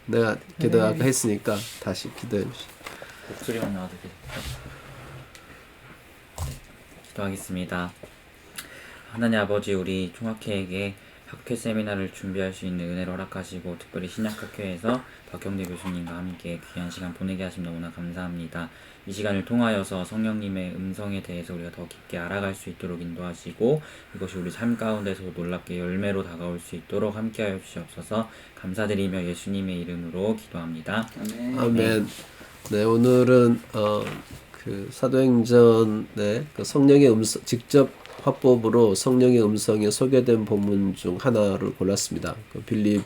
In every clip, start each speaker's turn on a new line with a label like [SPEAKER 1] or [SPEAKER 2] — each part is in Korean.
[SPEAKER 1] 내가 기도 아까 했으니까 다시 기도해 주시.
[SPEAKER 2] 목소리만 나와도 돼. 기도하겠습니다. 하나님 아버지, 우리 총학회에게 학회 세미나를 준비할 수 있는 은혜를 허락하시고 특별히 신약학회에서 박경대 교수님과 함께 귀한 시간 보내게 하심 너무나 감사합니다. 이 시간을 통하여서 성령님의 음성에 대해서 우리가 더 깊게 알아갈 수 있도록 인도하시고 이것이 우리 삶 가운데서 놀랍게 열매로 다가올 수 있도록 함께하여 주시옵소서. 감사드리며 예수님의 이름으로 기도합니다.
[SPEAKER 1] 아멘. 네, 오늘은 그 사도행전의 그 성령의 음성, 직접 화법으로 성령의 음성이 소개된 본문 중 하나를 골랐습니다. 그 빌립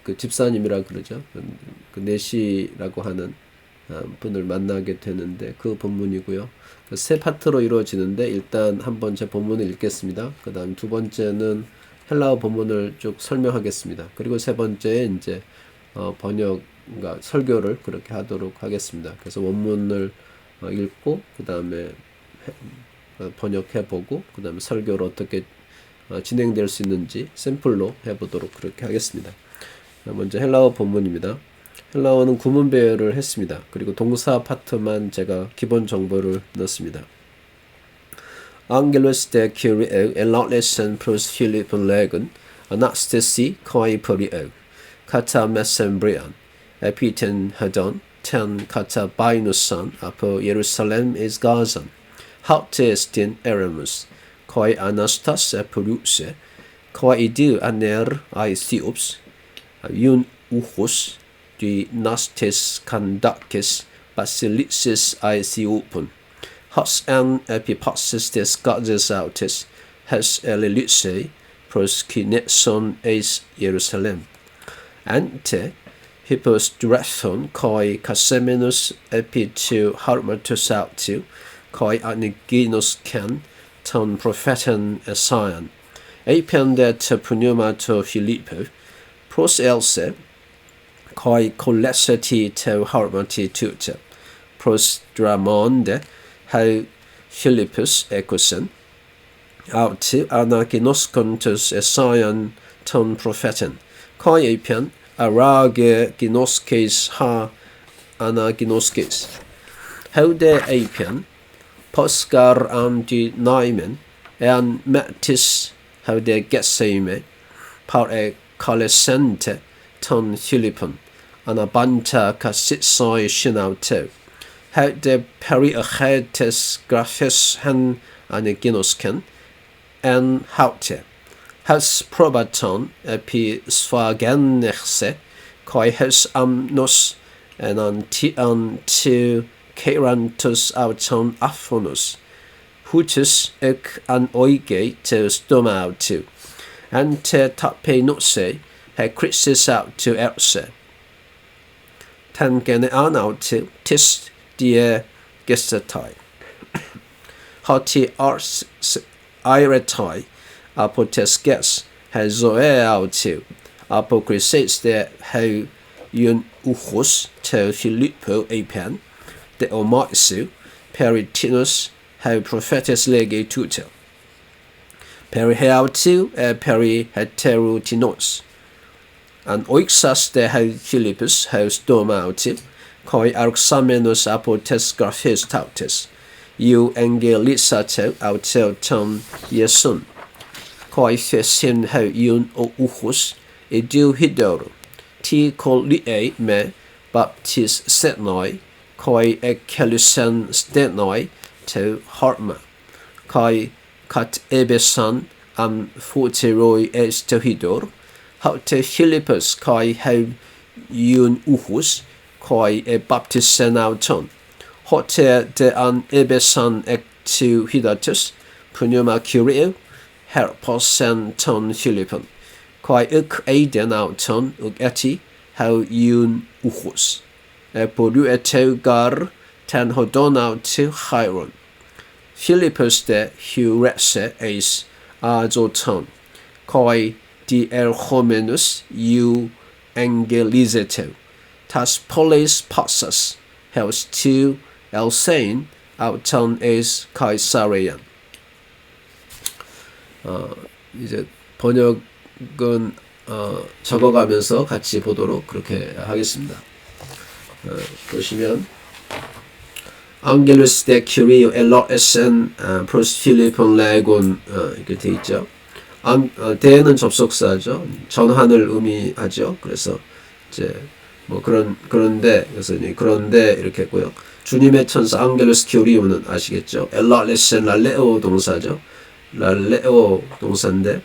[SPEAKER 1] 그 집사님이라 그러죠. 그 네시라고 하는 분을 만나게 되는데 그 본문이고요. 그 세 파트로 이루어지는데 일단 한 번째 본문을 읽겠습니다. 그 다음 두 번째는 헬라어 본문을 쭉 설명하겠습니다. 그리고 세 번째에 이제 번역과 설교를 그렇게 하도록 하겠습니다. 그래서 원문을 읽고 그 다음에 번역해보고 그 다음에 설교를 어떻게 진행될 수 있는지 샘플로 해보도록 그렇게 하겠습니다. 먼저 헬라어 본문입니다. 헬라어는 구문 배열을 했습니다. 그리고 동사 파트만 제가 기본 정보를 넣습니다. Angelos de Kyrie elaulessen pros Philippon legon anastasi koi periog kata mesembrian epiten hadon ten kata bainusan apo Jerusalem is gazan haute estin eremus koi anastas epuruse koi idu aner aesiups yun uchus di nastes kandakis basilicis aesiupun Hos en epipasses des godes autis, hes eleluse, pros kineson eis Jerusalem. Ante, hippos drethon, koi caseminus epitu harmatus autiu, koi aniginos ken, ton propheten Esaian. Ependet pneumato Philippo, pros else, koi colesseti te harmati tuta, pros dramonde, hau Philippus ecusen, auti anaginoskontus Esaian ton propheten, kai epian arage ginoskes ha anaginoskes. Haude epian, poscar di naimen, ean metis haude gesseime, par e colescente ton Philippon, anabanta casitsoi shinauto. Haude periachetes graphes hen aniginosken, en haute. Haus probaton epi sphagenerse, koi haus amnos en anti kerantus auton aphonus. Hutus ec an oige te stoma autu. Ante tape nose, he crisis autu erse. Tangene an autu, tis die gestatai. Hoti ars iretai, apotes ges, he zoe autu, apokrises de he yun uchus te Filippo epen, de omaisu, peritinus, he prophetes lege tutel. Peri heautu, peri heterutinos. An oixas de he Philippus, he stoma autu, koi arxamenus apotes graphes tautes, eu angelisato autel ton Iesun, koi fesin hau iun o uchus, edu hidoro, ti kolie me baptis setnoi, koi ekelusen stenoi to harma, koi kat ebesan am futeroi estohidor, haute Philippus koi hau iun uchus, koi e baptisen auton. Hote de an ebesan ectu hidatus, pneuma curio, herposen ton Philippon. Koi uk eiden auton uk eti hau iun uchus. E poru eteu gar ten hodon autu chairon. Philippus de hurese eis azoton. Koi di erchomenus iu angelizeto. Tas polis passas, heus tu elsein auton eis Caesarea. 이제 번역은 적어가면서 같이 보도록 그렇게 하겠습니다. 보시면 Angelus de Curio Eloisen Prosphilipon Legon 이렇게 돼 있죠. 대는 접속사죠. 전환을 의미하죠. 그래서 이제 뭐 그런데 그래서 그런데 이렇게 했고요. 주님의 천사 앙겔루스 큐리오는 아시겠죠? 엘라레센 랄레오 동사죠. 랄레오 동사인데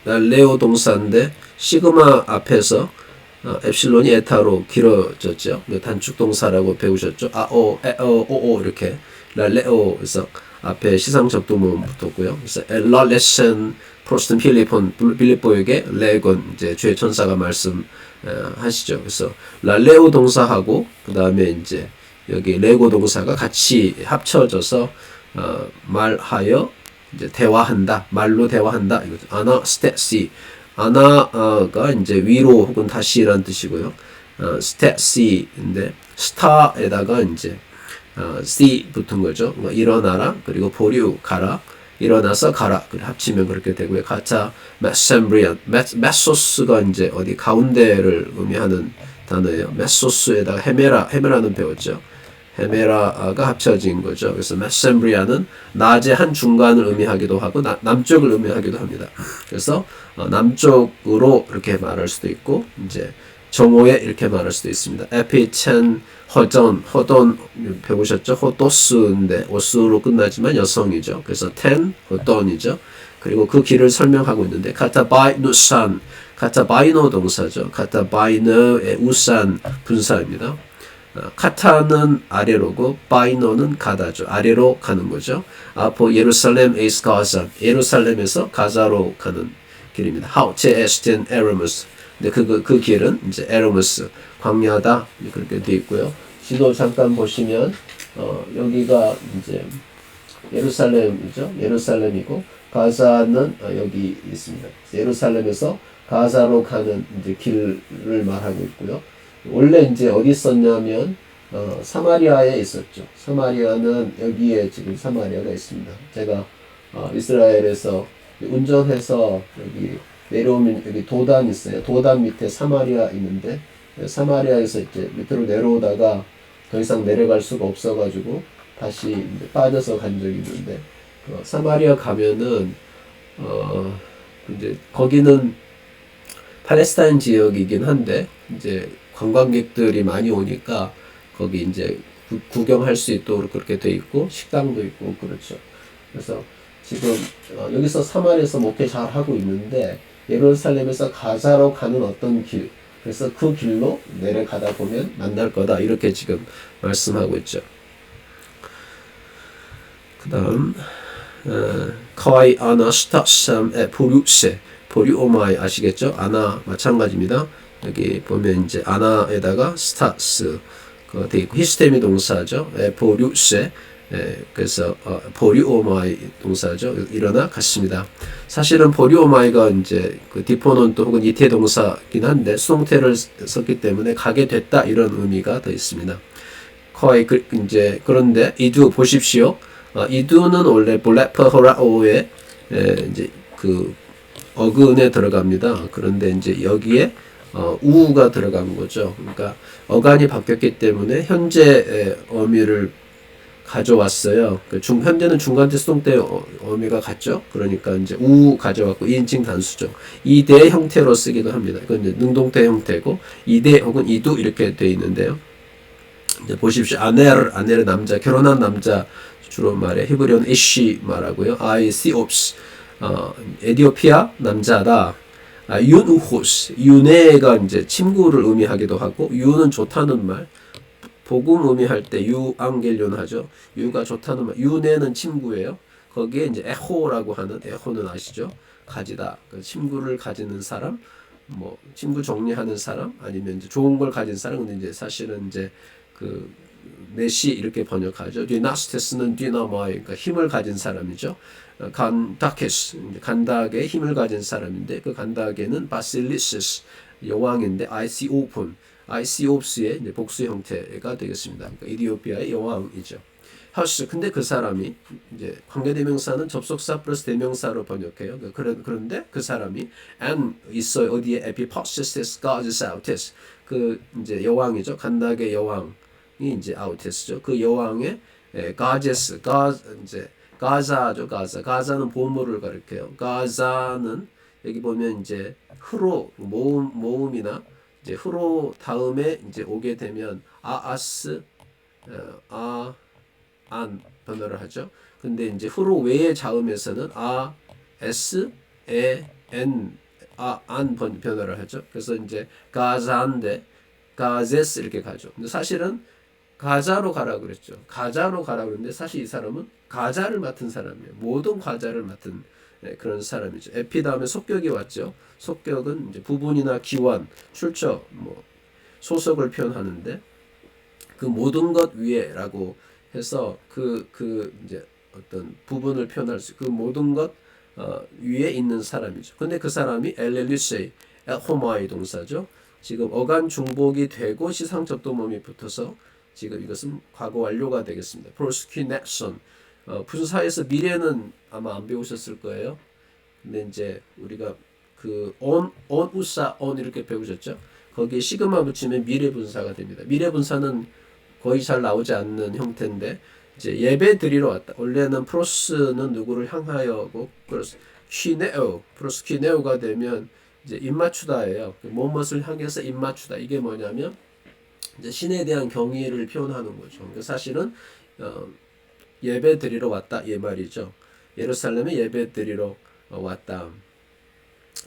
[SPEAKER 1] 랄레오 동사인데 시그마 앞에서 엡실론이 에타로 길어졌죠. 단축 동사라고 배우셨죠. 아오, 에오, 오오 이렇게 랄레오 그래서 앞에 시상 접두문 붙었고요. 그래서 엘라레센 프로스튼 필리포에게 레건 이제 주의 천사가 말씀하시죠. 그래서 랄레오 동사하고 그 다음에 이제 여기 레고 동사가 같이 합쳐져서 말하여 이제 대화한다, 말로 대화한다 이거죠. 아나스테시 아나가 이제 위로 혹은 다시라는 뜻이고요. 스테시인데 스타에다가 이제 C 붙은 거죠. 일어나라 그리고 보류 가라 일어나서 가라 그래 합치면 그렇게 되고요. 가짜 메셈브리안 메소스가 이제 어디 가운데를 의미하는 단어예요. 메소스에다가 헤메라는 배웠죠. 헤메라가 합쳐진 거죠. 그래서 메셈브리아는 낮의 한 중간을 의미하기도 하고 남쪽을 의미하기도 합니다. 그래서 남쪽으로 이렇게 말할 수도 있고 이제 정오에 이렇게 말할 수도 있습니다. 에피첸 허돈 배우셨죠? 호도스인데 오스로 끝나지만 여성이죠. 그래서 텐 호돈이죠. 그리고 그 길을 설명하고 있는데 카타바이누산 카타바이노 동사죠. 카타바이너의 우산 분사입니다. 카타는 아래로고 바이노는 가다죠. 아래로 가는 거죠. 아포 예루살렘 에이스 가자 예루살렘에서 가자로 가는 길입니다. 하우체 에스틴 에르무스 근데 그 길은 이제 에르무스 광야다 그렇게 되어 있고요. 지도 잠깐 보시면 여기가 이제 예루살렘이죠. 예루살렘이고 가자는 여기 있습니다. 예루살렘에서 가자로 가는 이제 길을 말하고 있고요. 원래 이제 어디 있었냐면 사마리아에 있었죠. 사마리아는 여기에 지금 사마리아가 있습니다. 제가 이스라엘에서 운전해서 여기 내려오면 여기 도단 있어요. 도단 밑에 사마리아 있는데 사마리아에서 이제 밑으로 내려오다가 더 이상 내려갈 수가 없어가지고 다시 이제 빠져서 간 적이 있는데 사마리아 가면은 이제 거기는 팔레스타인 지역이긴 한데 이제 관광객들이 많이 오니까 거기 이제 구경할 수 있도록 그렇게 돼 있고 식당도 있고 그렇죠. 그래서 지금 여기서 사마리아에서 목회 잘 하고 있는데 예루살렘에서 가자로 가는 어떤 길 그래서 그 길로 내려가다 보면 만날 거다 이렇게 지금 말씀하고 있죠. 그 다음 카와이 아나스타삼 보류세 보류오마이 아시겠죠? 아나 마찬가지입니다. 여기 보면 이제 아나에다가 스타스 돼 있고 히스테미 동사죠. 보류세 그래서 보류오마이 동사죠. 일어나 갔습니다. 사실은 보류오마이가 이제 그 디포넌트 혹은 이태 동사긴 한데 수동태를 썼기 때문에 가게 됐다 이런 의미가 더 있습니다. 거의 이제 그런데 이두 보십시오. 이두는 원래 볼레퍼 호라오의 이제 그 어근에 들어갑니다. 그런데 이제 여기에 우가 들어간 거죠. 그러니까 어간이 바뀌었기 때문에 현재 어미를 가져왔어요. 현재는 중간태 수동태 어미가 같죠. 그러니까 이제 우 가져왔고 2인칭 단수죠. 이대 형태로 쓰기도 합니다. 이건 이제 능동태 형태고 이대 혹은 이두 이렇게 돼 있는데요. 이제 보십시오. 아네르 남자 결혼한 남자 주로 말해 히브리어는 이시 말하고요. 아이시옵스 에디오피아 남자다. 윤우호스 윤회가 이제 친구를 의미하기도 하고 유는 좋다는 말. 복음 의미할 때 유앙겔리온 하죠. 유가 좋다는 말. 윤회는 친구예요. 거기에 이제 에호라고 하는 에호는 아시죠? 가지다. 그 친구를 가지는 사람, 뭐 친구 정리하는 사람, 아니면 이제 좋은 걸 가진 사람. 근데 이제 사실은 이제 그 넷이 이렇게 번역하죠. 디나스테스는 디나마이, 그러니까 힘을 가진 사람이죠. 간다케스, 간닥의 힘을 가진 사람인데 그 간닥에는 바실리스스 여왕인데 아이시오폰, 아이시옵스의 복수 형태가 되겠습니다. 그러니까 이디오피아의 여왕이죠. 허스. 근데 그 사람이 이제 관계대명사는 접속사 플러스 대명사로 번역해요. 그런데 그 사람이 and 있어요. 어디에 epipossesses God's outest. 그 이제 여왕이죠. 간닥의 여왕이 이제 outest죠. 그 여왕의 God's 이제 가자죠. 가자는 보물을 가리켜요. 가자는 여기 보면 이제 흐로 모음이나 이제 흐로 다음에 이제 오게 되면 아아스 안 변화를 하죠. 근데 이제 흐로 외의 자음에서는 s n 안 변화를 하죠. 그래서 이제 가자인데 가제스 이렇게 가죠. 근데 사실은 가자로 가라 그랬죠. 가자로 가라 그랬는데 사실 이 사람은 가자를 맡은 사람이에요. 모든 과자를 맡은 그런 사람이죠. 에피 다음에 속격이 왔죠. 속격은 이제 부분이나 기원, 출처, 뭐 소속을 표현하는데 그 모든 것 위에라고 해서 그 이제 어떤 부분을 표현할 수 그 모든 것 위에 있는 사람이죠. 근데 그 사람이 엘렐리세 호마이 동사죠. 지금 어간 중복이 되고 시상 접두mom이 붙어서 지금 이것은 과거 완료가 되겠습니다. prosecution 분사에서 미래는 아마 안 배우셨을 거예요. 근데 이제 우리가 그 on 우사 on 이렇게 배우셨죠? 거기에 시그마 붙이면 미래 분사가 됩니다. 미래 분사는 거의 잘 나오지 않는 형태인데 이제 예배 드리러 왔다. 원래는 프로스는 누구를 향하여고 프로스키네오가 되면 이제 입맞추다예요. 무엇을 향해서 입맞추다. 이게 뭐냐면 이제 신에 대한 경의를 표현하는 거죠. 그러니까 사실은 예배 드리러 왔다 이 말이죠. 예루살렘에 예배 드리러 왔다.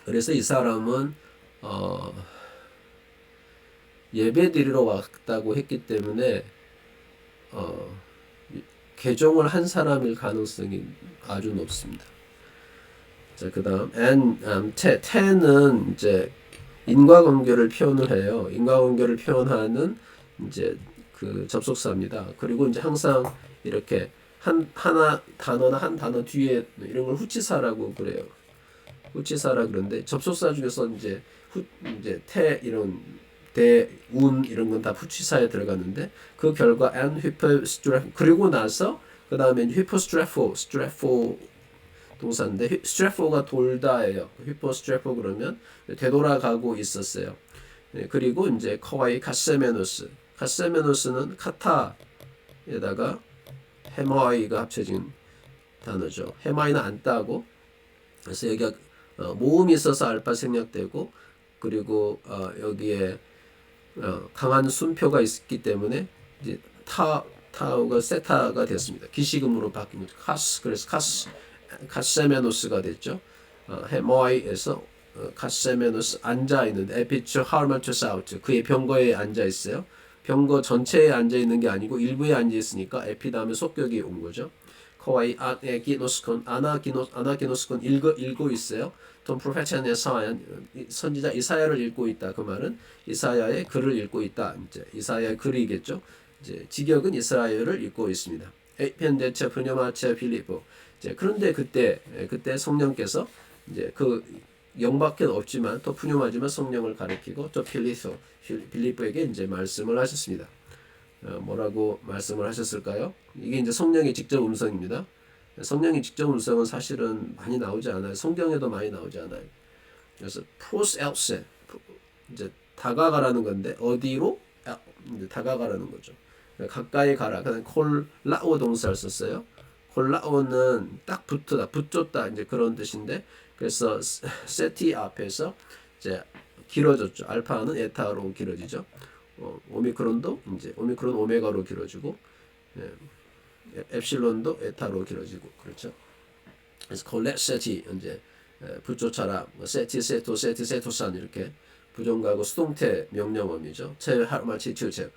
[SPEAKER 1] 그래서 이 사람은 예배 드리러 왔다고 했기 때문에 개종을 한 사람일 가능성이 아주 높습니다. 자, 그다음 태는 이제 인과관계를 표현을 해요. 인과관계를 표현하는 이제 그 접속사입니다. 그리고 이제 항상 이렇게 하나 단어나 한 단어 뒤에 이런 걸 후치사라고 그래요. 후치사라 그런데 접속사 중에서 이제 태 이런 대운 이런 건 다 후치사에 들어갔는데 그 결과 and hypostrepho 그리고 나서 그 다음에 hypostrepho 동사인데 strepho가 돌다예요. hypostrepho 그러면 되돌아가고 있었어요. 그리고 이제 커와이 카세메노스는 카타에다가 헤마이가 합쳐진 단어죠. 헤마이는 안 따고 그래서 여기가 모음이 있어서 알파 생략되고 그리고 여기에 강한 순표가 있기 때문에 이제 타우가 세타가 됐습니다. 기시금으로 바뀐 거죠. 그래서 카세메노스가 됐죠. 헤모아이에서 카세메노스 앉아 있는데 에피츠 하르마투스 아우트 그의 병거에 앉아 있어요. 병거 전체에 앉아 있는 게 아니고 일부에 앉아 있으니까 에피 다음에 속격이 온 거죠. 코와이 아나기노스콘 읽고 있어요. 돈 프로페션 예사야 선지자 이사야를 읽고 있다. 그 말은 이사야의 글을 읽고 있다. 이제 이사야의 글이겠죠. 이제 직역은 이스라엘을 읽고 있습니다. 에펜데체 프녀마체 필리포. 이제 그런데 그때 성령께서 이제 그 영밖에 없지만 또 푸뉴마지만 성령을 가리키고 또 필리포에게 이제 말씀을 하셨습니다. 뭐라고 말씀을 하셨을까요? 이게 이제 성령의 직접 음성입니다. 성령의 직접 음성은 사실은 많이 나오지 않아요. 성경에도 많이 나오지 않아요. 그래서 pros else 이제 다가가라는 건데 어디로 이제 다가가라는 거죠. 가까이 가라. 그다음 콜라오 동사를 썼어요. 콜라오는 딱 붙다, 붙줬다 이제 그런 뜻인데 그래서 세티 앞에서 이제 길어졌죠. 알파는 에타로 길어지죠. 오미크론도 이제 오미크론 오메가로 길어지고 엡실론도 에타로 길어지고 그렇죠. 그래서 콜레세티 이제 붙조차라 세티 세토산 이렇게 부정가고 수동태 명령어이죠. 체하마치튜체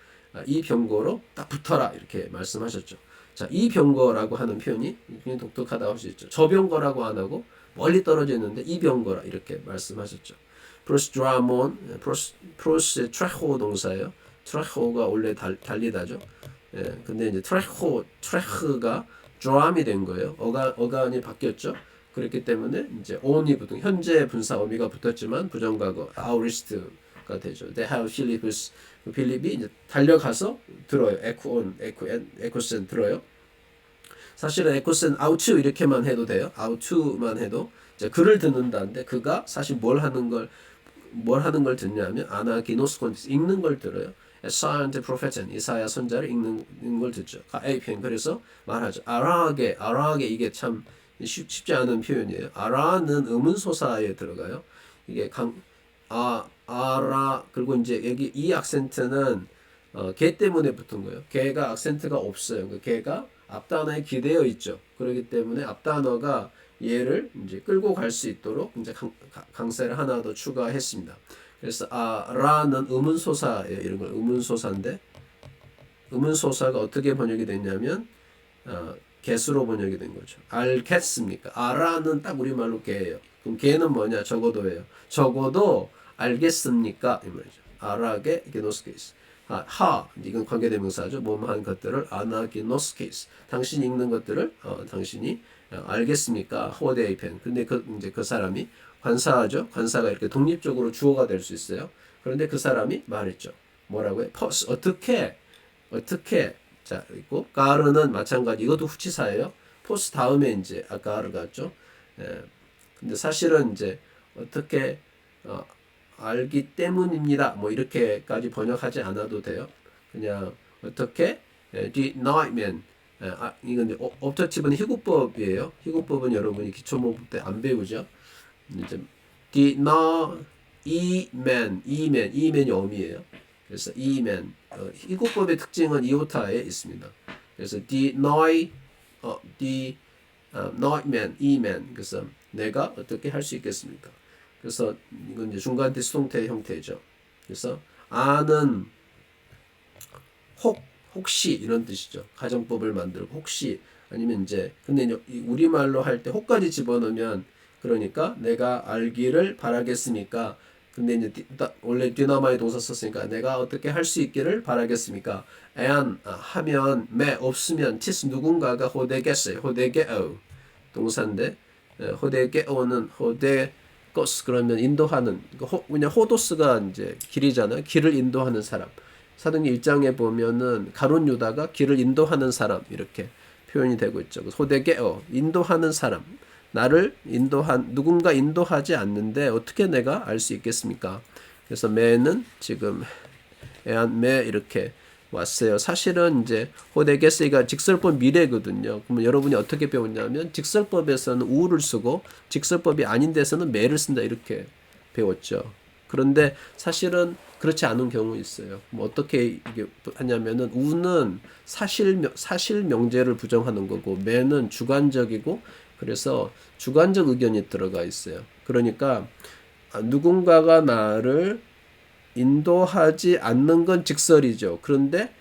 [SPEAKER 1] 이 병거로 딱 붙어라 이렇게 말씀하셨죠. 자, 이 병거라고 하는 표현이 굉장히 독특하다고 할 수 있죠. 저 병거라고 안 하고 멀리 떨어져 있는데 이 병거라 이렇게 말씀하셨죠. 프로스드라몬 프로스 트레호 동사예요. 트레호가 원래 달리다죠. 예, 근데 이제 트레흐가 드람이 된 거예요. 어간이 바뀌었죠. 그렇기 때문에 이제 on이 붙은 현재 분사 어미가 붙었지만 부정과거 아우리스트가 되죠. They have Philippus 필립이 이제 달려가서 들어요. 에쿠센 들어요. 사실은 에코스는 out 이렇게만 해도 돼요. out만 해도 이제 그를 듣는다는데 그가 사실 뭘 하는 걸 듣냐면 아나기노스콘 읽는 걸 들어요. 에사야한테 프로페션 이사야 선자를 읽는 걸 듣죠. 에이펜 그래서 말하죠. 아라하게 이게 참 쉽지 않은 표현이에요. 아라는 의문소사에 들어가요. 이게 아라 그리고 이제 여기 이 악센트는 개 때문에 붙은 거예요. 개가 악센트가 없어요. 그 개가 앞단어에 기대어 있죠. 그렇기 때문에 앞단어가 얘를 이제 끌고 갈 수 있도록 이제 강세를 하나 더 추가했습니다. 그래서 라는 의문소사예요. 이런 걸 의문소사인데 의문소사가 어떻게 번역이 됐냐면 개수로 번역이 된 거죠. 알겠습니까? 아라는 딱 우리말로 개예요. 그럼 개는 뭐냐? 적어도예요. 적어도 알겠습니까? 이 말이죠. 아라게 게노스케이스. 이건 관계대명사죠. 뭐뭐한 것들을 아나기노스케이스. 당신이 읽는 것들을 당신이 알겠습니까? 호데이펜. 근데 이제 그 사람이 관사죠. 관사가 이렇게 독립적으로 주어가 될 수 있어요. 그런데 그 사람이 말했죠. 뭐라고요? 퍼스 어떻게 자 있고 까르는 마찬가지. 이것도 후치사예요. 포스 다음에 이제 아까를 갔죠. 근데 사실은 이제 어떻게 알기 때문입니다. 뭐 이렇게까지 번역하지 않아도 돼요. 그냥 어떻게 deniement 이건 이제 옵저티브는 희구법이에요. 희구법은 여러분이 기초문법 때 안 배우죠. 이제 이면이 어미예요. 그래서 이면 희구법의 특징은 이오타에 있습니다. 그래서 deny 이면 그래서 내가 어떻게 할 수 있겠습니까? 그래서 이건 이제 중간 디스통태 형태죠. 그래서 아는 혹시 이런 뜻이죠. 가정법을 만들고 혹시 아니면 이제 근데 우리말로 할 때 혹까지 집어넣으면 그러니까 내가 알기를 바라겠습니까? 근데 이제 원래 디나마의 동사 썼으니까 내가 어떻게 할 수 있기를 바라겠습니까? 하면 없으면 티스 누군가가 호되겠어요. 호되게어 동사인데 호되게어는 호데거스 그러면 인도하는 그냥 호도스가 이제 길이잖아요. 길을 인도하는 사람. 사도행전 1장에 보면은 가룟 유다가 길을 인도하는 사람 이렇게 표현이 되고 있죠. 호데게어 인도하는 사람. 나를 누군가 인도하지 않는데 어떻게 내가 알 수 있겠습니까? 그래서 매는 지금 매 이렇게 왔어요. 사실은 이제 호데게스가 직설법 미래거든요. 그러면 여러분이 어떻게 배웠냐면 직설법에서는 우를 쓰고 직설법이 아닌 데서는 매를 쓴다 이렇게 배웠죠. 그런데 사실은 그렇지 않은 경우 있어요. 뭐 어떻게 이게 하냐면은 우는 사실 명제를 부정하는 거고 매는 주관적이고 그래서 주관적 의견이 들어가 있어요. 그러니까 누군가가 나를 인도하지 않는 건 직설이죠. 그런데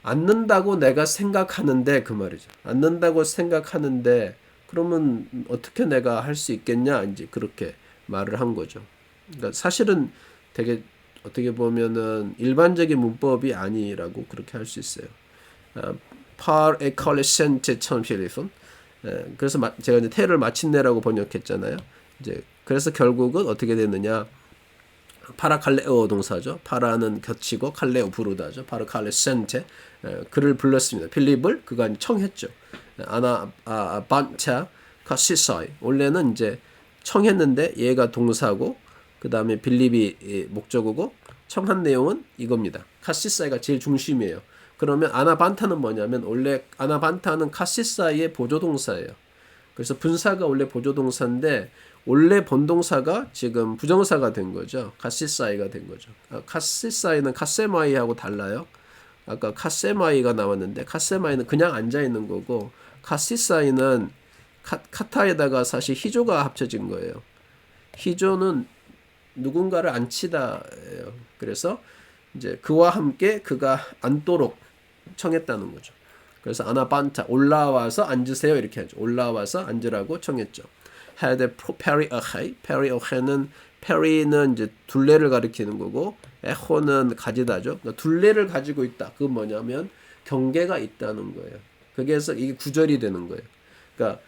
[SPEAKER 1] 않는다고 내가 생각하는데 그 말이죠. 않는다고 생각하는데 그러면 어떻게 내가 할 수 있겠냐 이제 그렇게 말을 한 거죠. 그러니까 사실은 되게 어떻게 보면은 일반적인 문법이 아니라고 그렇게 할 수 있어요. par excellent 처음 필리폰. 그래서 제가 이제 테를 마침내라고 번역했잖아요. 이제 그래서 결국은 어떻게 됐느냐? 파라칼레오 동사죠. 파라는 겹치고 칼레오 부르다죠. 파라칼레센테 그를 불렀습니다. 필립을 그가 청했죠. 반차 카시사이 원래는 이제 청했는데 얘가 동사고 그 다음에 빌립이 목적어고 청한 내용은 이겁니다. 카시사이가 제일 중심이에요. 그러면 아나반타는 뭐냐면 원래 아나반타는 카시사이의 보조동사예요. 그래서 분사가 원래 보조동사인데 원래 본동사가 지금 부정사가 된 거죠. 카시사이가 된 거죠. 카시사이는 카세마이하고 달라요. 아까 카세마이가 나왔는데 카세마이는 그냥 앉아 있는 거고 카시사이는 카타에다가 사실 히조가 합쳐진 거예요. 히조는 누군가를 앉히다예요. 그래서 이제 그와 함께 그가 앉도록 청했다는 거죠. 그래서 아나반타 올라와서 앉으세요 이렇게 하죠. 올라와서 앉으라고 청했죠. had peri ahe. peri ahe는 peri는 이제 둘레를 가리키는 거고 eho는 가지다죠. 그러니까 둘레를 가지고 있다. 그건 뭐냐면 경계가 있다는 거예요. 그래서 이게 구절이 되는 거예요. 그러니까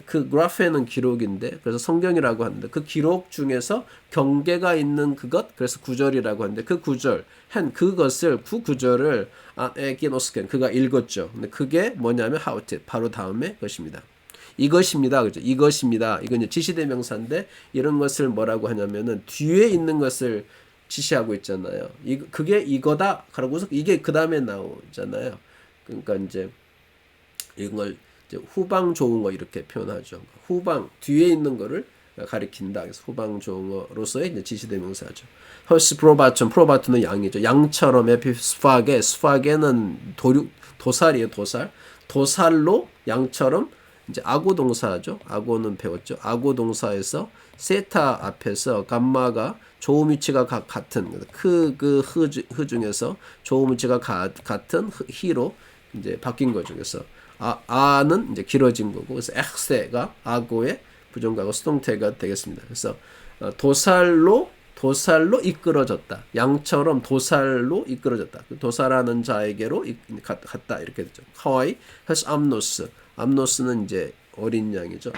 [SPEAKER 1] 그 그래프에는 기록인데 그래서 성경이라고 하는데 그 기록 중에서 경계가 있는 그것 그래서 구절이라고 하는데 그 구절 그 구절을 에기노스겐 그가 읽었죠. 근데 그게 뭐냐면 하우트 바로 다음에 것입니다. 이것입니다. 그죠? 이것입니다. 이건 이제 지시대명사인데 이런 것을 뭐라고 하냐면은 뒤에 있는 것을 지시하고 있잖아요. 그게 이거다. 그러고서 이게 그 다음에 나오잖아요. 그러니까 이제 이걸 이제 후방 좋은 거 이렇게 표현하죠. 후방 뒤에 있는 거를 가리킨다. 그래서 후방 좋은 거로서의 이제 지시대명사죠. 헐스 프로바톤은 양이죠. 양처럼 스파게는 도살이에요. 도살로 양처럼 이제 악어 동사죠. 악어는 배웠죠. 악어 동사에서 세타 앞에서 감마가 조음 위치가 같은 그 흐 중에서 조음 위치가 같은 히로 이제 바뀐 거죠. 그래서 아는 이제 길어진 거고 그래서 엑세가 악어의 부정과거 수동태가 되겠습니다. 그래서 도살로 이끌어졌다. 양처럼 도살로 이끌어졌다. 도살하는 자에게로 갔다 이렇게 되죠. 하와이 해서 암노스는 이제 어린 양이죠.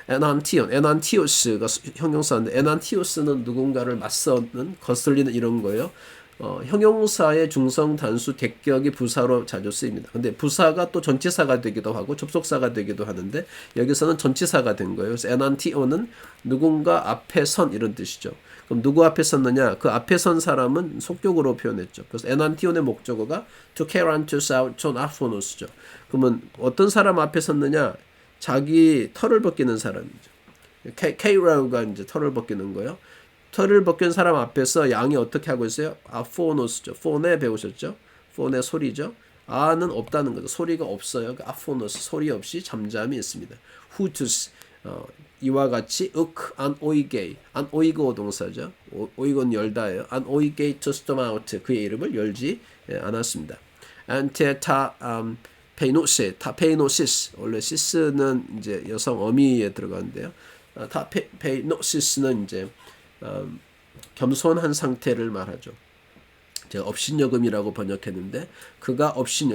[SPEAKER 1] 에난티오스가 형용사인데 에난티오스는 누군가를 맞서는 거슬리는 이런 거예요. 형용사의 중성 단수 대격이 부사로 자주 쓰입니다. 근데 부사가 또 전치사가 되기도 하고 접속사가 되기도 하는데 여기서는 전치사가 된 거예요. 그래서 에난티오는 누군가 앞에 선 이런 뜻이죠. 그럼 누구 앞에 섰느냐? 그 앞에 선 사람은 속격으로 표현했죠. 그래서 에난티온의 목적어가 to kerantus auton aphonos죠. 그러면 어떤 사람 앞에 섰느냐? 자기 털을 벗기는 사람이죠. 케이라우가 이제 털을 벗기는 거예요. 털을 벗긴 사람 앞에서 양이 어떻게 하고 있어요? 아포노스죠. 포네 배우셨죠? 포네 소리죠. 아는 없다는 거죠. 소리가 없어요. 아포노스 소리 없이 잠잠히 있습니다. 후투스 이와 같이 안 오이고 동사죠. 오이고는 열다예요. 안 오이게이 투 스톰 아우트 그의 이름을 열지 않았습니다. 안테타 페이노시스 원래 시스는 이제 여성 어미에 들어가는데요. 페이노시스는 이제 겸손한 상태를 말하죠. 제가 업신여김이라고 번역했는데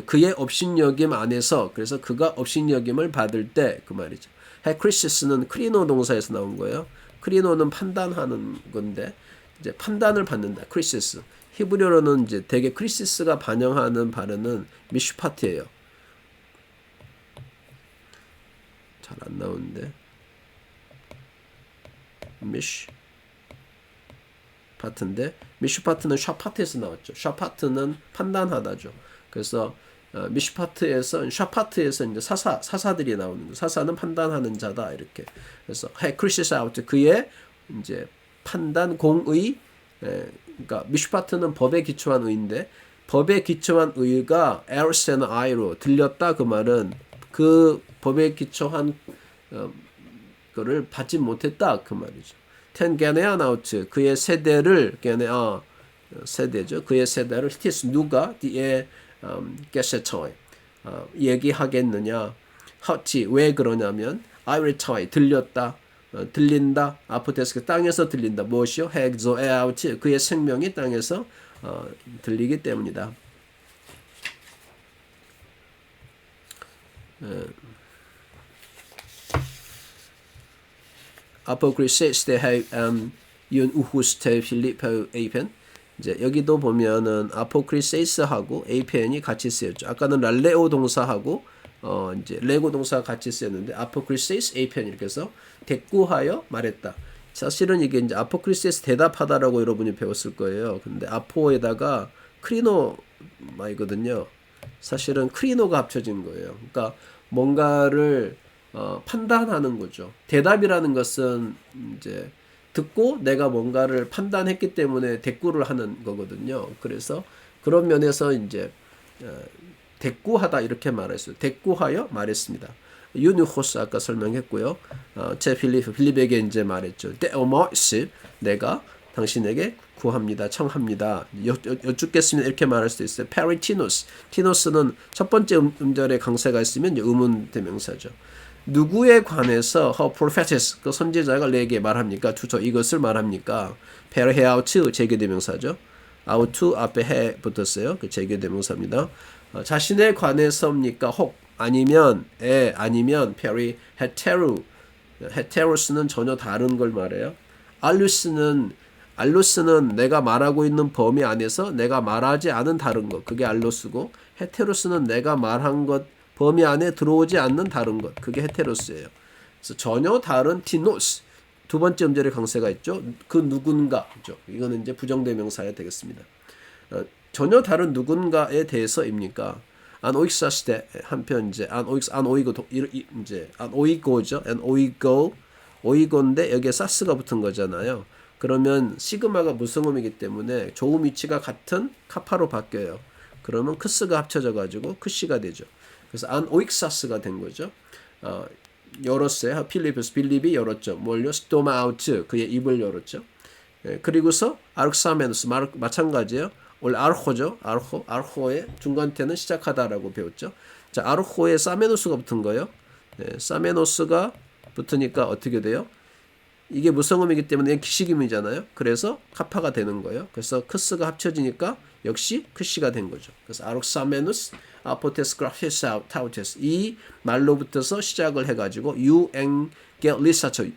[SPEAKER 1] 그의 업신여김 안에서 그래서 그가 업신여김을 받을 때 그 말이죠. 크리시스는 크리노 동사에서 나온 거예요. 크리노는 판단하는 건데 이제 판단을 받는다. 크리시스. 히브리어로는 이제 대개 크리시스가 반영하는 발음은 미슈파트예요. 잘 안 나오는데 미슈파트는 샤파트에서 나왔죠. 샤파트는 판단하다죠. 그래서 샤파트에서 이제 사사들이 나오는 거. 사사는 판단하는 자다 이렇게. 그래서 크리시스 아우트 그의 이제 판단 공의 그러니까 미슈파트는 법에 기초한 의인데 법에 기초한 의가 에르센 아이로 들렸다 그 말은 그 법에 기초한 거를 받지 못했다 그 말이죠. 텐 게네아 나우트 그의 세대를 게네아 세대죠. 그의 세대를 히티스 누가 뒤에 게세처에 얘기하겠느냐. 허치 왜 그러냐면 아이리차이 들렸다. 들린다. 아포테스크 땅에서 들린다. 무엇이요? 헥조에 아우트 그의 생명이 땅에서 들리기 때문이다. 아포크리세스 대 윤 우후스테 필리포 에이펜 이제 여기도 보면은 아포크리세스하고 에이펜이 같이 쓰였죠. 아까는 랄레오 동사하고 이제 레고 동사가 같이 쓰였는데 아포크리세스 에이펜 이렇게 해서 대꾸하여 말했다. 사실은 이게 이제 아포크리세스 대답하다라고 여러분이 배웠을 거예요. 근데 아포에다가 크리노마이거든요. 사실은 크리노가 합쳐진 거예요. 그러니까 뭔가를 판단하는 거죠. 대답이라는 것은 이제 듣고 내가 뭔가를 판단했기 때문에 대꾸를 하는 거거든요. 그래서 그런 면에서 이제 대꾸하다 이렇게 말했어요. 대꾸하여 말했습니다. 유누호스 아까 설명했고요. 제 필립에게 이제 말했죠. 데오머스 내가 당신에게 구합니다. 청합니다. 여쭙겠습니다. 이렇게 말할 수도 있어요. 페리티노스 티노스는 첫 번째 음절에 강세가 있으면 의문 대명사죠. 누구에 관해서 prophetess 그 선지자가 내게 말합니까? 투저 이것을 말합니까? 페르헤아우트 제교대명사죠. 아우트 앞에 해 붙었어요. 그 제교대명사입니다. 자신에 관해서입니까? 혹 아니면 페리 헤테로스는 전혀 다른 걸 말해요. 알루스는 내가 말하고 있는 범위 안에서 내가 말하지 않은 다른 것, 그게 알로스고, 헤테로스는 내가 말한 것 범위 안에 들어오지 않는 다른 것, 그게 헤테로스예요. 그래서 전혀 다른 티노스, 두 번째 음절의 강세가 있죠. 그 누군가죠. 이거는 이제 부정대명사가 되겠습니다. 전혀 다른 누군가에 대해서입니까? 안 오익사스 때 한편 이제 안 오이고죠. 오이고인데 여기에 사스가 붙은 거잖아요. 그러면 시그마가 무성음이기 때문에 조음 위치가 같은 카파로 바뀌어요. 그러면 크스가 합쳐져 가지고 크시가 되죠. 그래서 안 오익사스가 된 거죠. 열었어요. 빌립이 열었죠. 뭘요? 스토마 아우트, 그의 입을 열었죠. 그리고서 아르크사메누스 마찬가지예요. 원래 아르호죠. 아르호의 중간태는 시작하다라고 배웠죠. 자, 아르호에 사메노스가 붙은 거예요. 사메노스가 붙으니까 어떻게 돼요? 이게 무성음이기 때문에 기식음이잖아요. 그래서 카파가 되는 거예요. 그래서 크스가 합쳐지니까 역시 크시가 된 거죠. 그래서 아르크사메누스 아포테스 그라피스 타우테스, 이 말로 붙어서 시작을 해가지고 유앙겔리사처,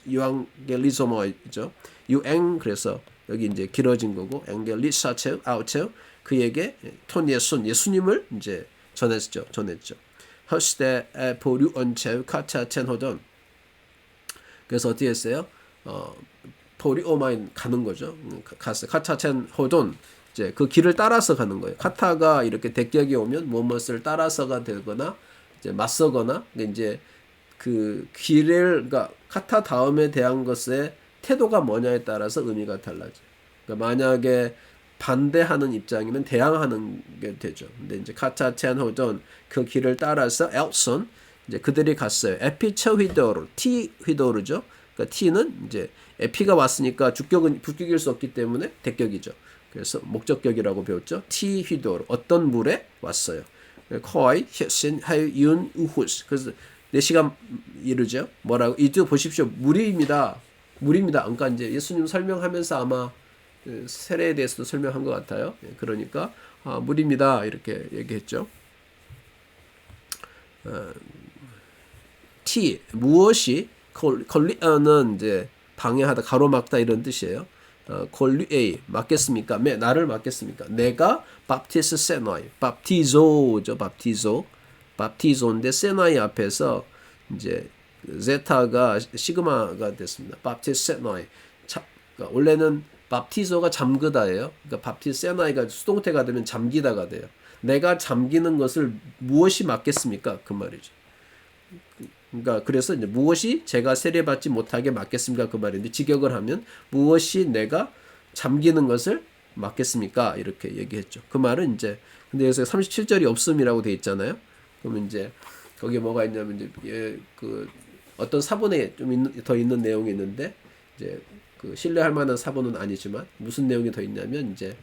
[SPEAKER 1] 유앙겔리소모이죠. 그래서 여기 이제 길어진 거고, 앵겔리사체 아우체, 그에게 톤 예수님을 이제 전했죠. 허스테 보류언체 카차 첸호던. 그래서 어떻게 했어요? 포리오마인 가는 거죠. 갔어요. 카차 첸호돈, 이제 그 길을 따라서 가는 거예요. 카타가 이렇게 대격이 오면 무엇을 따라서가 되거나 이제 맞서거나, 이제 그 길을, 그러니까 카타 다음에 대한 것의 태도가 뭐냐에 따라서 의미가 달라져요. 그러니까 만약에 반대하는 입장이면 대항하는 게 되죠. 근데 이제 카타 첸호돈, 그 길을 따라서 엘손, 이제 그들이 갔어요. 에피처 휘도르, 티 휘도르죠. 그러니까 티는 이제 에피가 왔으니까 주격은 부격일 수 없기 때문에 대격이죠. 그래서 목적격이라고 배웠죠. 티 휘도르, 어떤 물에 왔어요. 거의 신 하윤 우후스. 그래서 4시간 이르죠. 뭐라고? 이두 보십시오. 물입니다. 그러니까 이제 예수님 설명하면서 아마 세례에 대해서도 설명한 것 같아요. 그러니까 물입니다. 이렇게 얘기했죠. 티, 무엇이, 콜리아는 이제 방해하다, 가로막다 이런 뜻이에요. 콜리에이, 맞겠습니까? 나를 맞겠습니까? 내가 밥티스 세나이, 밥티조죠. 밥티조인데 세나이 앞에서 이제 제타가 시그마가 됐습니다. 밥티스 세나이. 그러니까 원래는 밥티조가 잠그다예요. 그러니까 밥티스 세나이가 수동태가 되면 잠기다가 돼요. 내가 잠기는 것을 무엇이 막겠습니까? 그 말이죠. 그러니까 그래서 이제 무엇이 제가 세례받지 못하게 막겠습니까? 그 말인데, 직역을 하면 무엇이 내가 잠기는 것을 막겠습니까? 이렇게 얘기했죠. 그 말은 이제, 근데 여기서 37절이 없음이라고 돼 있잖아요. 그러면 이제 거기에 뭐가 있냐면 이제 그 어떤 사본에 좀 더 있는 내용이 있는데, 이제 그 신뢰할 만한 사본은 아니지만 무슨 내용이 더 있냐면 이제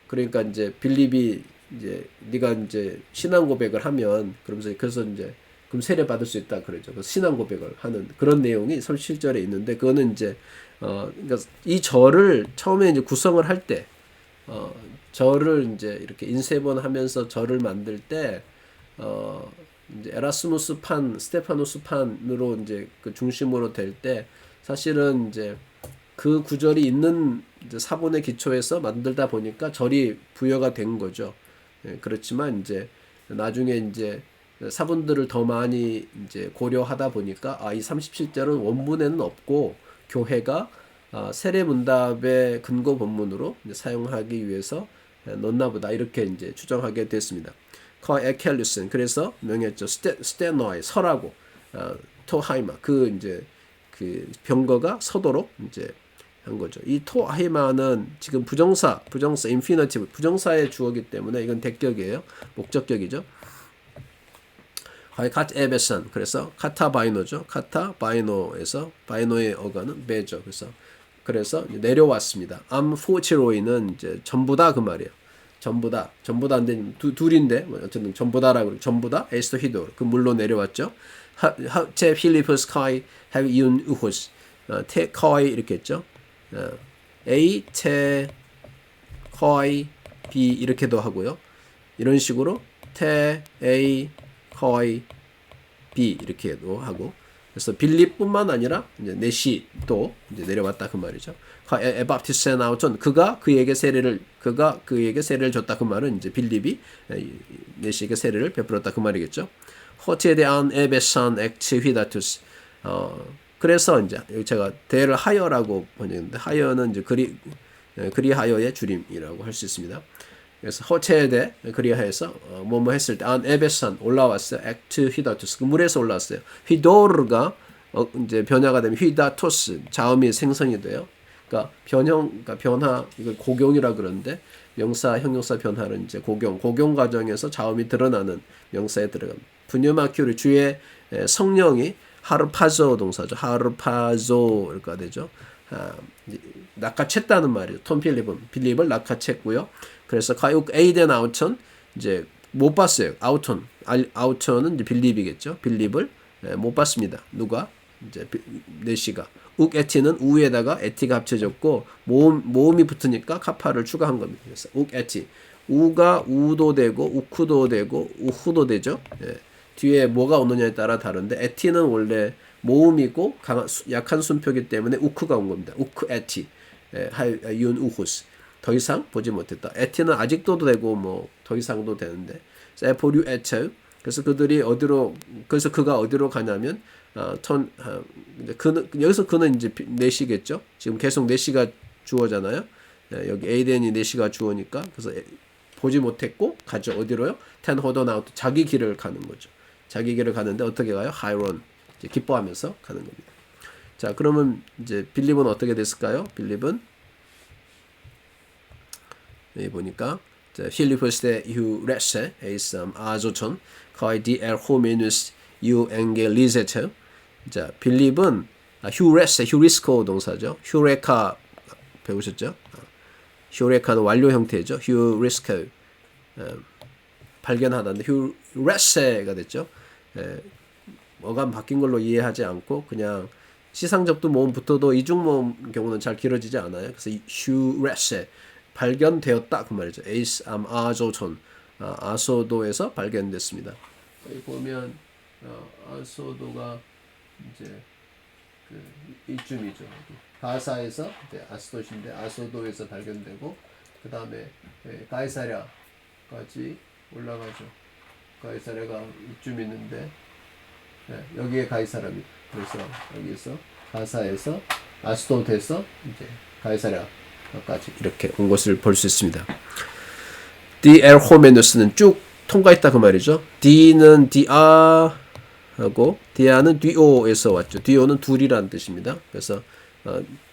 [SPEAKER 1] 그러니까 이제 빌립이 이제 네가 이제 신앙 고백을 하면 그래서 이제 그럼 세례 받을 수 있다 그러죠. 그래서 신앙 고백을 하는 그런 내용이 37절에 있는데, 그거는 이제 그러니까 이 절을 처음에 이제 구성을 할 때 절을 이제 이렇게 인쇄본 하면서 절을 만들 때 이제 에라스무스판, 스테파노스판으로 이제 그 중심으로 될 때 사실은 이제 그 구절이 있는 이제 사본의 기초에서 만들다 보니까 절이 부여가 된 거죠. 그렇지만 이제 나중에 이제 사본들을 더 많이 이제 고려하다 보니까 이 37절은 원문에는 없고 교회가 세례 문답의 근거 본문으로 이제 사용하기 위해서 넣나 보다, 이렇게 이제 추정하게 됐습니다. 커 에켈루슨, 그래서 명했죠. 스테노이, 서라고, 토하이마, 그 이제 그 병거가 서도록 이제 한 거죠. 이 토하이마는 지금 부정사 인피니티브, 부정사의 주어기 때문에 이건 대격이에요. 목적격이죠. 갓 에베산, 그래서 카타바이노죠. 카타바이노에서 바이노의 어간은 배죠. 그래서 내려왔습니다. 암포치로이는 이제 전부다 그 말이에요. 전부다인데 둘인데 어쨌든 전부다라고 그러고, 전부다 에스토 히도, 그 물로 내려왔죠. 제 필리프스 카이 have 이윤 우호스, 테 카이 이렇게 했죠. A 테 카이 B 이렇게도 하고요. 이런 식으로 테, A, 거의, B 이렇게도 하고 그래서 빌립뿐만 아니라 이제 내시도 이제 내려왔다 그 말이죠. 에바프티스에 나오던 그가 그에게 세례를 줬다 그 말은 이제 빌립이 내시에게 세례를 베풀었다 그 말이겠죠. 호티에 대한 에베산 액츠 휘다투스 그래서 이제 제가 대를 하여라고 번역했는데 하여는 이제 그리하여의 줄임이라고 할 수 있습니다. 그래서 호체에 그리하여서 뭐뭐 했을 때 안 에베산 올라왔어요. 액트 휘다토스 그 물에서 올라왔어요. 휘도르가 이제 변화가 되면 휘다토스 자음이 생성이 돼요. 그러니까 변화 이걸 고경이라 그러는데 명사 형용사 변화는 이제 고경 과정에서 자음이 드러나는 명사에 들어갑니다. 푸뉴마키오리 주의 성령이 하르파조 동사죠. 하르파조가 되죠. 낚아챘다는 말이죠. 톰 빌립을 낚아챘고요. 그래서 가육 에이데 나우천 이제 못 봤어요. 아우천은 이제 빌립이겠죠. 빌립을 못 봤습니다. 누가 이제 네시가 욱에티는 우에다가 에티가 합쳐졌고 모음이 붙으니까 카파를 추가한 겁니다. 그래서 욱에티 우가 우도 되고 우쿠도 되고 우후도 되죠. 뒤에 뭐가 오느냐에 따라 다른데 에티는 원래 모음이고 약한 순표기 때문에 우크가 온 겁니다. 우크 에티 윤 우후스 더 이상 보지 못했다. 에티는 아직도도 되고 뭐 더 이상도 되는데 에포류 에체 그래서 그래서 그가 어디로 가냐면 여기서 그는 이제 내시겠죠. 지금 계속 내시가 주어잖아요. 여기 에이덴이 내시가 주어니까 그래서 보지 못했고 가죠. 어디로요? 텐호도나우트 자기 길을 가는 거죠. 자기 길을 가는데 어떻게 가요? 하이론 이제 기뻐하면서 가는 겁니다. 자, 그러면 이제 빌립은 어떻게 됐을까요? 빌립은 여기 보니까 필리포스데 휴레세 에이삼 아조촌 거의 디엘호메누스 유엥겔리제트 자, 빌립은 휴레세 휴리스코 동사죠. 휴레카 배우셨죠? 휴레카는 완료 형태죠. 휴리스코 발견하다인데 휴레세가 됐죠. 어감 바뀐 걸로 이해하지 않고 그냥 시상접두 모음 붙어도 이중 모음 경우는 잘 길어지지 않아요. 그래서 휴레세 발견되었다 그 말이죠. 에이스 아조촌 아소도에서 발견됐습니다. 여기 보면 아소도가 이제 이쯤이죠. 가사에서 이제 아스도시인데 아소도에서 발견되고 그 다음에 가이사랴까지 올라가죠. 가이사랴가 이쯤 있는데 여기에 가이사랴입니다. 그래서 여기서 가사에서 아스도에서 이제 가이사랴까지 이렇게 온 것을 볼 수 있습니다. 디엘호메누스는 쭉 통과했다 그 말이죠. D는 디아하고 디아는 뒤오에서 왔죠. 뒤오는 둘이라는 뜻입니다. 그래서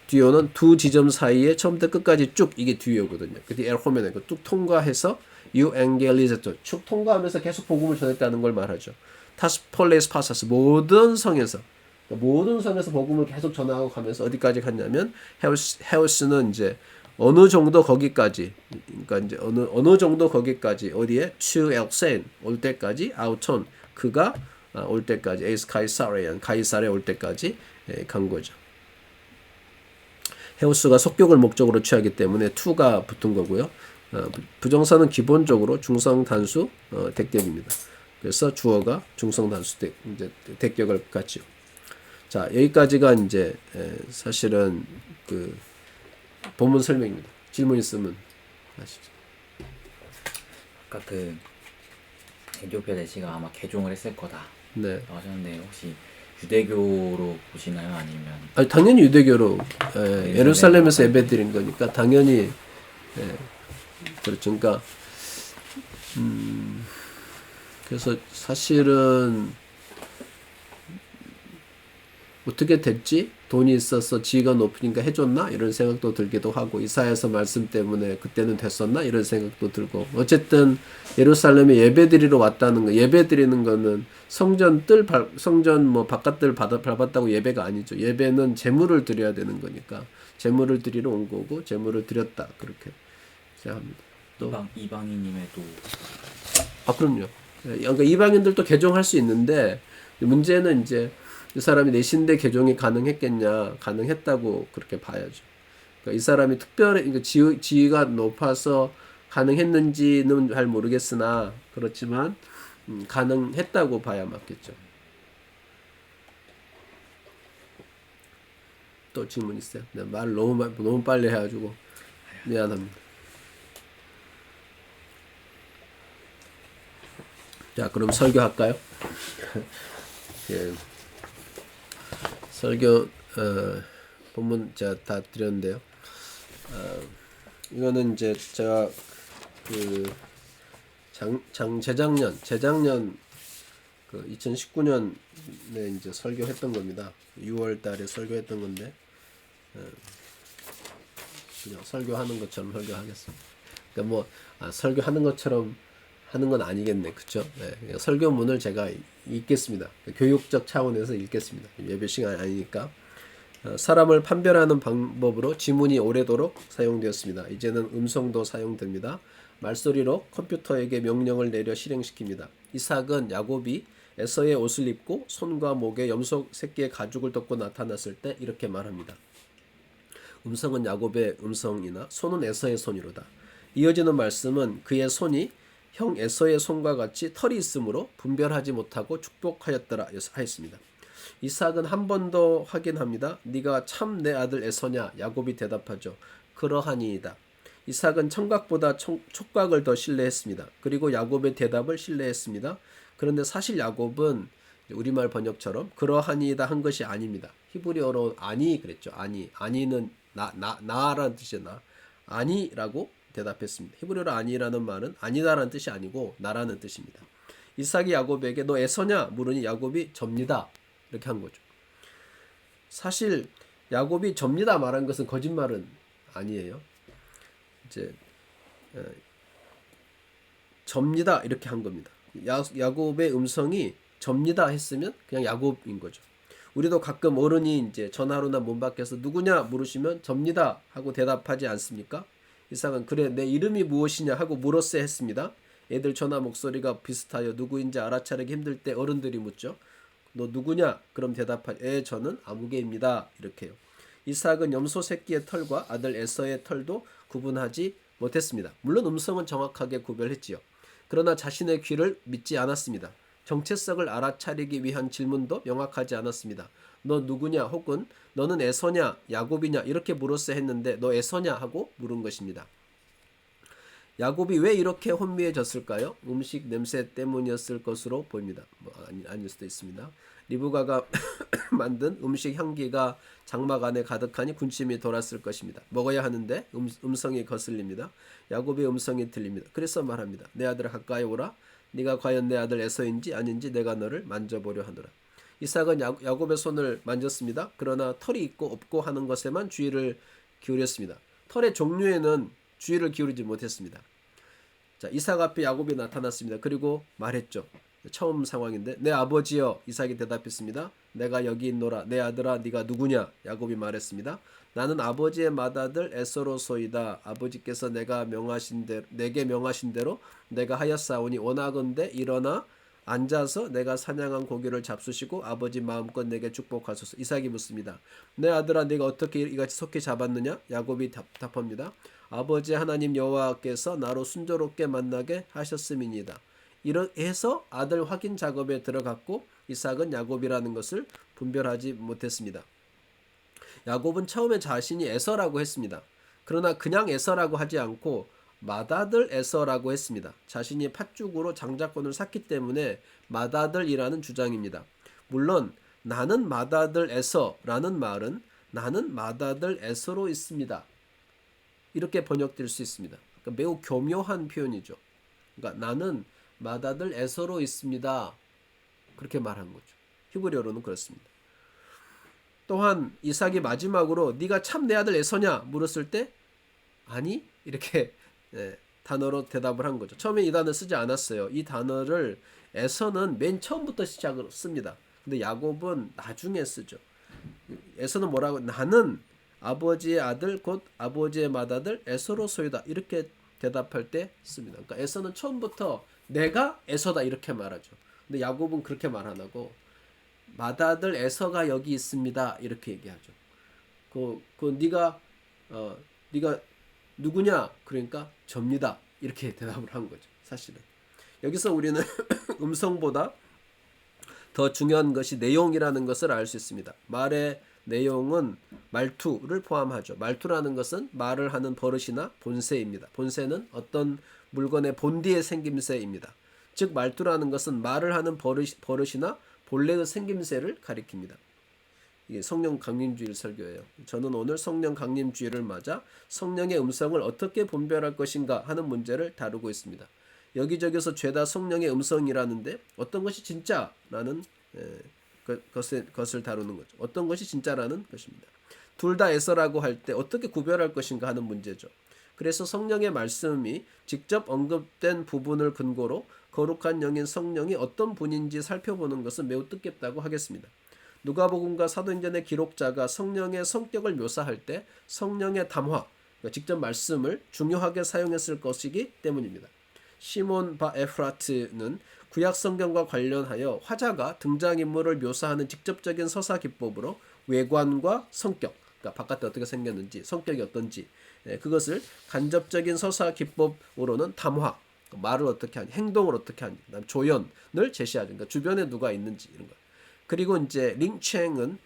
[SPEAKER 1] 뒤오는 두 지점 사이에 처음부터 끝까지 쭉 이게 뒤오거든요. 그 디엘호메는 쭉 통과해서 유엥겔리제토 쭉 통과하면서 계속 복음을 전했다는 걸 말하죠. 타스폴레스 파사스 모든 성에서 복음을 계속 전하고 가면서 어디까지 갔냐면 헤우스는 이제 어느 정도 거기까지 그러니까 이제 어느 정도 거기까지 어디에 추엘센 올 때까지 아우톤 그가 올 때까지 에이스 가이사레 올 때까지 간 거죠. 헤우스가 속격을 목적으로 취하기 때문에 투가 붙은 거고요. 부정사는 기본적으로 중성 단수 대격입니다. 그래서 주어가 중성 단수 이제 대격을 갖죠. 자, 여기까지가 이제 사실은 그 본문 설명입니다. 질문 있으면 하시죠.
[SPEAKER 2] 아까 그 에티오피아 내시가 아마 개종을 했을 거다.
[SPEAKER 1] 네.
[SPEAKER 2] 하셨는데 혹시 유대교로 보시나요? 아니면?
[SPEAKER 1] 아니, 당연히 유대교로 예루살렘에서 예배드린 거니까 당연히 그렇죠. 그러니까 그래서 사실은 어떻게 됐지? 돈이 있어서 지위가 높으니까 해줬나? 이런 생각도 들기도 하고 이사야서 말씀 때문에 그때는 됐었나? 이런 생각도 들고 어쨌든 예루살렘에 예배드리러 왔다는 거 예배드리는 거는 성전 뭐 바깥들 밟았다고 예배가 아니죠. 예배는 제물을 드려야 되는 거니까 제물을 드리러 온 거고 제물을 드렸다 그렇게 생각합니다. 또
[SPEAKER 2] 이방인임에도
[SPEAKER 1] 그럼요. 그러니까 이방인들도 개종할 수 있는데 문제는 이제 이 사람이 내신대 개종이 가능했겠냐? 가능했다고 그렇게 봐야죠. 그러니까 이 사람이 특별히 그러니까 지위가 높아서 가능했는지는 잘 모르겠으나 그렇지만 가능했다고 봐야 맞겠죠. 또 질문 있어요? 내가 말 너무 빨리 해가지고 미안합니다. 자, 그럼 설교할까요? 예. 설교 본문 제가 다 드렸는데요. 이거는 이제 제가 그 재작년 그 2019년에 이제 설교했던 겁니다. 6월 달에 설교했던 건데 그냥 설교하는 것처럼 설교하겠습니다. 그러니까 뭐 설교하는 것처럼 하는 건 아니겠네, 그렇죠? 네, 설교문을 제가 읽겠습니다. 교육적 차원에서 읽겠습니다. 예배 시간이 아니니까. 사람을 판별하는 방법으로 지문이 오래도록 사용되었습니다. 이제는 음성도 사용됩니다. 말소리로 컴퓨터에게 명령을 내려 실행시킵니다. 이삭은 야곱이 에서의 옷을 입고 손과 목에 염소 새끼의 가죽을 덮고 나타났을 때 이렇게 말합니다. 음성은 야곱의 음성이나 손은 에서의 손이로다. 이어지는 말씀은 그의 손이 형 에서의 손과 같이 털이 있으므로 분별하지 못하고 축복하였더라 하였습니다. 이삭은 한 번 더 확인합니다. 네가 참 내 아들 에서냐? 야곱이 대답하죠. 그러하니이다. 이삭은 청각보다 촉각을 더 신뢰했습니다. 그리고 야곱의 대답을 신뢰했습니다. 그런데 사실 야곱은 우리말 번역처럼 그러하니이다 한 것이 아닙니다. 히브리어로 아니 그랬죠. 아니는 나라는 뜻이에요. 나. 아니라고 대답했습니다. 히브리어로 아니라는 말은 아니다라는 뜻이 아니고 나라는 뜻입니다. 이삭이 야곱에게 너 에서냐? 물으니 야곱이 접니다. 이렇게 한 거죠. 사실 야곱이 접니다 말한 것은 거짓말은 아니에요. 이제 접니다 이렇게 한 겁니다. 야곱의 음성이 접니다 했으면 그냥 야곱인 거죠. 우리도 가끔 어른이 이제 전화로나 문 밖에서 누구냐 물으시면 접니다 하고 대답하지 않습니까? 이삭은 그래 내 이름이 무엇이냐 하고 물었어야 했습니다. 애들 전화 목소리가 비슷하여 누구인지 알아차리기 힘들 때 어른들이 묻죠. 너 누구냐? 그럼 대답하죠. 저는 아무개입니다. 이렇게요. 이삭은 염소 새끼의 털과 아들 에서의 털도 구분하지 못했습니다. 물론 음성은 정확하게 구별했지요. 그러나 자신의 귀를 믿지 않았습니다. 정체성을 알아차리기 위한 질문도 명확하지 않았습니다. 너 누구냐 혹은 너는 에서냐 야곱이냐 이렇게 물었어야 했는데 너 에서냐 하고 물은 것입니다. 야곱이 왜 이렇게 혼미해졌을까요? 음식 냄새 때문이었을 것으로 보입니다. 아닐 수도 있습니다. 리브가가 만든 음식 향기가 장막 안에 가득하니 군침이 돌았을 것입니다. 먹어야 하는데 음성이 거슬립니다. 야곱의 음성이 들립니다. 그래서 말합니다. 내 아들아 가까이 오라. 네가 과연 내 아들 에서인지 아닌지 내가 너를 만져보려 하노라. 이삭은 야곱의 손을 만졌습니다. 그러나 털이 있고 없고 하는 것에만 주의를 기울였습니다. 털의 종류에는 주의를 기울이지 못했습니다. 자, 이삭 앞에 야곱이 나타났습니다. 그리고 말했죠. 처음 상황인데 내 아버지여 이삭이 대답했습니다. 내가 여기 있노라. 내 아들아 네가 누구냐? 야곱이 말했습니다. 나는 아버지의 맏아들 에서로소이다. 아버지께서 내게 명하신 대로 내가 하였사오니 원하건대 일어나 앉아서 내가 사냥한 고기를 잡수시고 아버지 마음껏 내게 축복하소서. 이삭이 묻습니다. 내 아들아 네가 어떻게 이같이 속히 잡았느냐? 야곱이 답합니다. 아버지 하나님 여호와께서 나로 순조롭게 만나게 하셨음이니이다. 이렇게 해서 아들 확인 작업에 들어갔고 이삭은 야곱이라는 것을 분별하지 못했습니다. 야곱은 처음에 자신이 에서라고 했습니다. 그러나 그냥 에서라고 하지 않고 맏아들 에서라고 했습니다. 자신이 팥죽으로 장자권을 샀기 때문에 맏아들이라는 주장입니다. 물론 나는 맏아들 에서라는 말은 나는 맏아들 에서로 있습니다. 이렇게 번역될 수 있습니다. 그러니까 매우 교묘한 표현이죠. 그러니까 나는 맏아들 에서로 있습니다. 그렇게 말한 거죠. 히브리어로는 그렇습니다. 또한 이삭이 마지막으로 네가 참 내 아들 에서냐 물었을 때 아니 이렇게 단어로 대답을 한 거죠. 처음에 이 단어 쓰지 않았어요. 이 단어를 에서는 맨 처음부터 시작을 씁니다. 근데 야곱은 나중에 쓰죠. 에서는 뭐라고? 나는 아버지의 아들 곧 아버지의 맏아들 에서로소이다. 이렇게 대답할 때 씁니다. 그러니까 에서는 처음부터 내가 에서다 이렇게 말하죠. 근데 야곱은 그렇게 말 안 하고 맏아들 에서가 여기 있습니다. 이렇게 얘기하죠. 네가 누구냐? 그러니까 접니다. 이렇게 대답을 한 거죠. 사실은 여기서 우리는 음성보다 더 중요한 것이 내용이라는 것을 알 수 있습니다. 말의 내용은 말투를 포함하죠. 말투라는 것은 말을 하는 버릇이나 본세입니다. 본세는 어떤 물건의 본디의 생김새입니다. 즉 말투라는 것은 말을 하는 버릇이나 본래의 생김새를 가리킵니다. 이게 성령 강림주일 설교예요. 저는 오늘 성령 강림주일을 맞아 성령의 음성을 어떻게 분별할 것인가 하는 문제를 다루고 있습니다. 여기저기서 죄다 성령의 음성이라는데 어떤 것이 진짜라는 것을 다루는 거죠. 어떤 것이 진짜라는 것입니다. 둘 다 에서라고 할 때 어떻게 구별할 것인가 하는 문제죠. 그래서 성령의 말씀이 직접 언급된 부분을 근거로 거룩한 영인 성령이 어떤 분인지 살펴보는 것은 매우 뜻깊다고 하겠습니다. 누가복음과 사도행전의 기록자가 성령의 성격을 묘사할 때 성령의 담화, 그러니까 직접 말씀을 중요하게 사용했을 것이기 때문입니다. 시몬 바 에프라트는 구약 성경과 관련하여 화자가 등장인물을 묘사하는 직접적인 서사 기법으로 외관과 성격, 그러니까 바깥에 어떻게 생겼는지, 성격이 어떤지, 그것을 간접적인 서사 기법으로는 담화, 말을 어떻게 하니, 행동을 어떻게 하니, 그다음 조연을 제시하죠. 그러니까 주변에 누가 있는지 이런 거. 그리고 이제 링챈은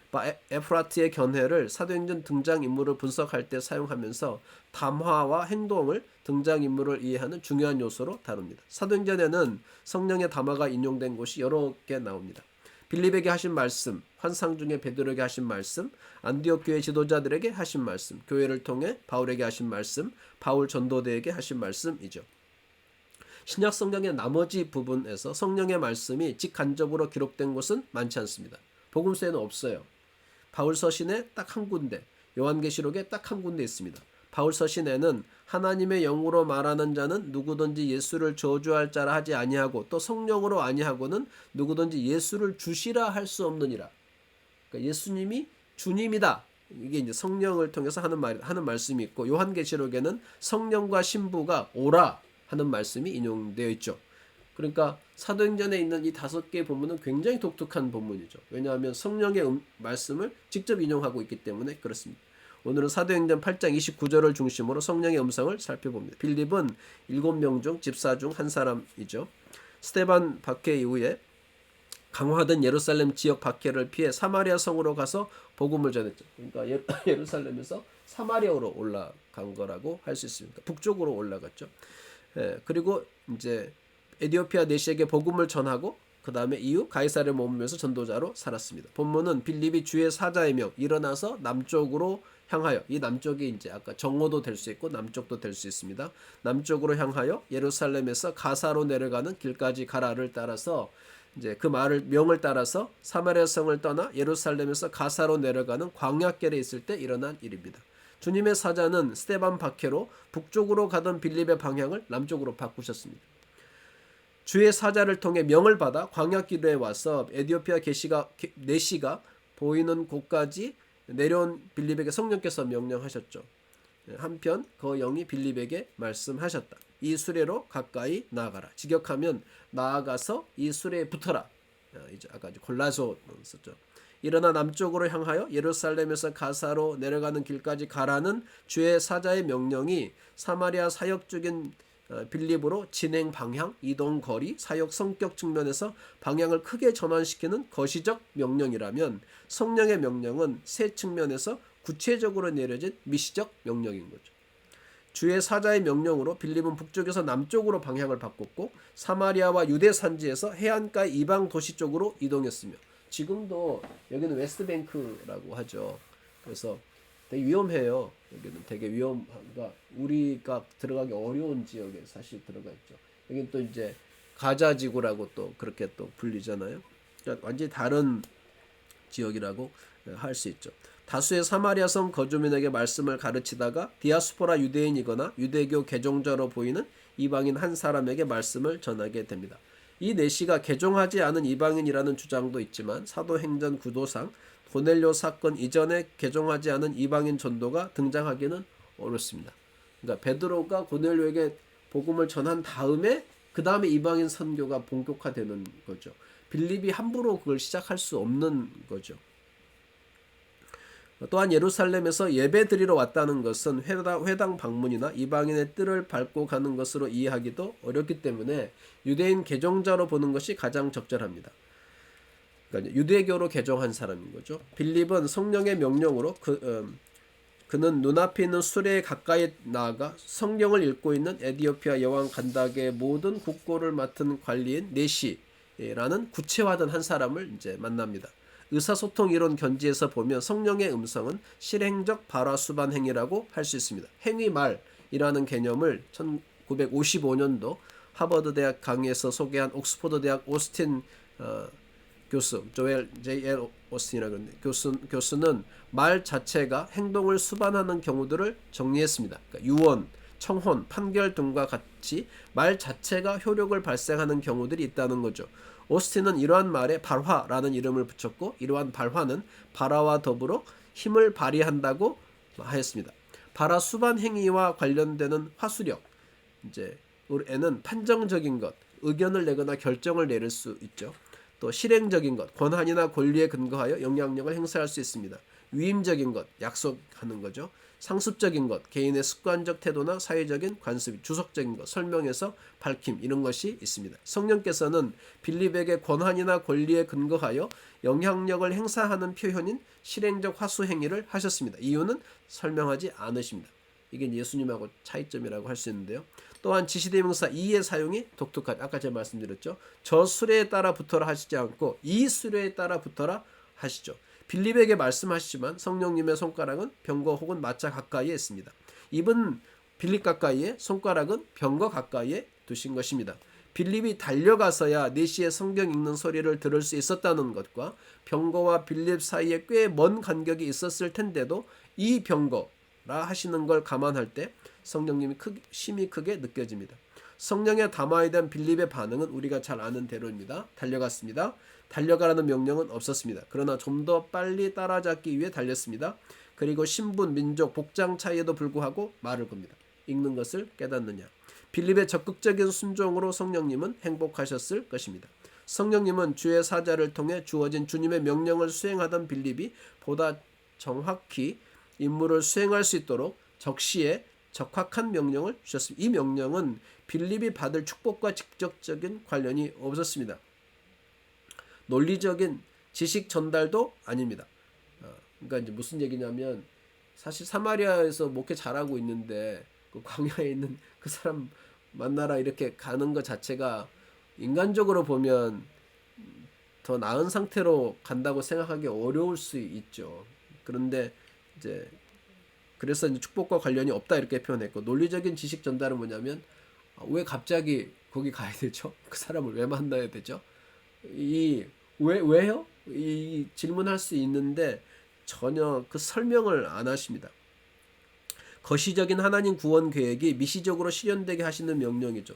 [SPEAKER 1] 에프라트의 견해를 사도행전 등장인물을 분석할 때 사용하면서 담화와 행동을 등장인물을 이해하는 중요한 요소로 다룹니다. 사도행전에는 성령의 담화가 인용된 곳이 여러 개 나옵니다. 빌립에게 하신 말씀, 환상 중에 베드로에게 하신 말씀, 안디옥 교회 지도자들에게 하신 말씀, 교회를 통해 바울에게 하신 말씀, 바울 전도대에게 하신 말씀이죠. 신약 성경의 나머지 부분에서 성령의 말씀이 직간접으로 기록된 곳은 많지 않습니다. 복음서에는 없어요. 바울 서신에 딱 한 군데, 요한계시록에 딱 한 군데 있습니다. 바울 서신에는 하나님의 영으로 말하는 자는 누구든지 예수를 저주할 자라 하지 아니하고 또 성령으로 아니하고는 누구든지 예수를 주시라 할 수 없느니라. 그러니까 예수님이 주님이다. 이게 이제 성령을 통해서 하는 말씀이 있고, 요한계시록에는 성령과 신부가 오라 하는 말씀이 인용되어 있죠. 그러니까 사도행전에 있는 이 5개의 본문은 굉장히 독특한 본문이죠. 왜냐하면 성령의 말씀을 직접 인용하고 있기 때문에 그렇습니다. 오늘은 사도행전 8장 29절을 중심으로 성령의 음성을 살펴봅니다. 빌립은 7명 중 집사 중 한 사람이죠. 스데반 박해 이후에 강화된 예루살렘 지역 박해를 피해 사마리아 성으로 가서 복음을 전했죠. 그러니까 예루살렘에서 사마리아로 올라간 거라고 할 수 있습니다. 북쪽으로 올라갔죠. 그리고 이제 에디오피아 내시에게 복음을 전하고 그 다음에 이후 가이사랴에 머물면서 전도자로 살았습니다. 본문은 빌립이 주의 사자의 명 일어나서 남쪽으로 향하여, 이 남쪽이 이제 아까 정오도 될 수 있고 남쪽도 될 수 있습니다. 남쪽으로 향하여 예루살렘에서 가사로 내려가는 길까지 가라를 따라서 이제 그 명을 따라서 사마리아 성을 떠나 예루살렘에서 가사로 내려가는 광야길에 있을 때 일어난 일입니다. 주님의 사자는 스데반 박해로 북쪽으로 가던 빌립의 방향을 남쪽으로 바꾸셨습니다. 주의 사자를 통해 명을 받아 광야길에 와서 에디오피아 내시가 보이는 곳까지 내려온 빌립에게 성령께서 명령하셨죠. 한편 그 영이 빌립에게 말씀하셨다. 이 수레로 가까이 나아가라. 직역하면 나아가서 이 수레에 붙어라. 이제 아까 골라서 썼죠. 일어나 남쪽으로 향하여 예루살렘에서 가사로 내려가는 길까지 가라는 주의 사자의 명령이 사마리아 사역 중인 빌립으로 진행 방향, 이동 거리, 사역 성격 측면에서 방향을 크게 전환시키는 거시적 명령이라면 성령의 명령은 세 측면에서 구체적으로 내려진 미시적 명령인 거죠. 주의 사자의 명령으로 빌립은 북쪽에서 남쪽으로 방향을 바꿨고 사마리아와 유대 산지에서 해안가 이방 도시 쪽으로 이동했으며, 지금도 여기는 웨스트뱅크라고 하죠. 그래서 되게 위험해요. 여기는 되게 그러니까 우리가 들어가기 어려운 지역에 사실 들어가 있죠. 여기는 또 이제 가자 지구라고 또 그렇게 또 불리잖아요. 그러니까 완전히 다른 지역이라고 할 수 있죠. 다수의 사마리아성 거주민에게 말씀을 가르치다가 디아스포라 유대인이거나 유대교 개종자로 보이는 이방인 한 사람에게 말씀을 전하게 됩니다. 이 내시가 개종하지 않은 이방인이라는 주장도 있지만 사도행전 구도상 고넬료 사건 이전에 개종하지 않은 이방인 전도가 등장하기는 어렵습니다. 그러니까 베드로가 고넬료에게 복음을 전한 다음에 그 다음에 이방인 선교가 본격화되는 거죠. 빌립이 함부로 그걸 시작할 수 없는 거죠. 또한 예루살렘에서 예배 드리러 왔다는 것은 회당 방문이나 이방인의 뜰을 밟고 가는 것으로 이해하기도 어렵기 때문에 유대인 개종자로 보는 것이 가장 적절합니다. 그러니까 유대교로 개종한 사람인 거죠. 빌립은 성령의 명령으로 그는 눈앞에 있는 수레에 가까이 나아가 성경을 읽고 있는 에디오피아 여왕 간닥의 모든 국고를 맡은 관리인 네시라는 구체화된 한 사람을 이제 만납니다. 의사소통 이론 견지에서 보면 성령의 음성은 실행적 발화수반 행위라고 할 수 있습니다. 행위말이라는 개념을 1955년도 하버드 대학 강의에서 소개한 옥스퍼드 대학 오스틴 교수, 조엘 J.L. 오스틴이라고 하는데 교수는 말 자체가 행동을 수반하는 경우들을 정리했습니다. 그러니까 유언, 청혼, 판결 등과 같이 말 자체가 효력을 발생하는 경우들이 있다는 거죠. 오스틴은 이러한 말에 발화라는 이름을 붙였고 이러한 발화는 발화와 더불어 힘을 발휘한다고 하였습니다. 발화 수반 행위와 관련되는 화수력, 에는 판정적인 것, 의견을 내거나 결정을 내릴 수 있죠. 또 실행적인 것, 권한이나 권리에 근거하여 영향력을 행사할 수 있습니다. 위임적인 것, 약속하는 거죠. 상습적인 것, 개인의 습관적 태도나 사회적인 관습, 주석적인 것, 설명해서 밝힘 이런 것이 있습니다. 성령께서는 빌립에게 권한이나 권리에 근거하여 영향력을 행사하는 표현인 실행적 화수 행위를 하셨습니다. 이유는 설명하지 않으십니다. 이게 예수님하고 차이점이라고 할 수 있는데요. 또한 지시대명사 이의 사용이 독특하죠. 아까 제가 말씀드렸죠. 저 수레에 따라 붙어라 하시지 않고 이 수레에 따라 붙어라 하시죠. 빌립에게 말씀하시지만 성령님의 손가락은 병거 혹은 마차 가까이에 있습니다. 입은 빌립 가까이에, 손가락은 병거 가까이에 두신 것입니다. 빌립이 달려가서야 네시의 성경 읽는 소리를 들을 수 있었다는 것과 병거와 빌립 사이에 꽤 먼 간격이 있었을 텐데도 이 병거라 하시는 걸 감안할 때 성령님이 심히 크게 느껴집니다. 성령에 담아야 된 빌립의 반응은 우리가 잘 아는 대로입니다. 달려갔습니다. 달려가라는 명령은 없었습니다. 그러나 좀 더 빨리 따라잡기 위해 달렸습니다. 그리고 신분, 민족, 복장 차이에도 불구하고 말을 겁니다. 읽는 것을 깨닫느냐. 빌립의 적극적인 순종으로 성령님은 행복하셨을 것입니다. 성령님은 주의 사자를 통해 주어진 주님의 명령을 수행하던 빌립이 보다 정확히 임무를 수행할 수 있도록 적시에 적확한 명령을 주셨습니다. 이 명령은 빌립이 받을 축복과 직접적인 관련이 없었습니다. 논리적인 지식 전달도 아닙니다. 그러니까 이제 무슨 얘기냐면 사실 사마리아에서 목회 잘하고 있는데 그 광야에 있는 그 사람 만나라 이렇게 가는 것 자체가 인간적으로 보면 더 나은 상태로 간다고 생각하기 어려울 수 있죠. 그런데 그래서 이제 축복과 관련이 없다 이렇게 표현했고, 논리적인 지식 전달은 뭐냐면 왜 갑자기 거기 가야 되죠? 그 사람을 왜 만나야 되죠? 왜요? 이 질문할 수 있는데 전혀 그 설명을 안 하십니다. 거시적인 하나님 구원 계획이 미시적으로 실현되게 하시는 명령이죠.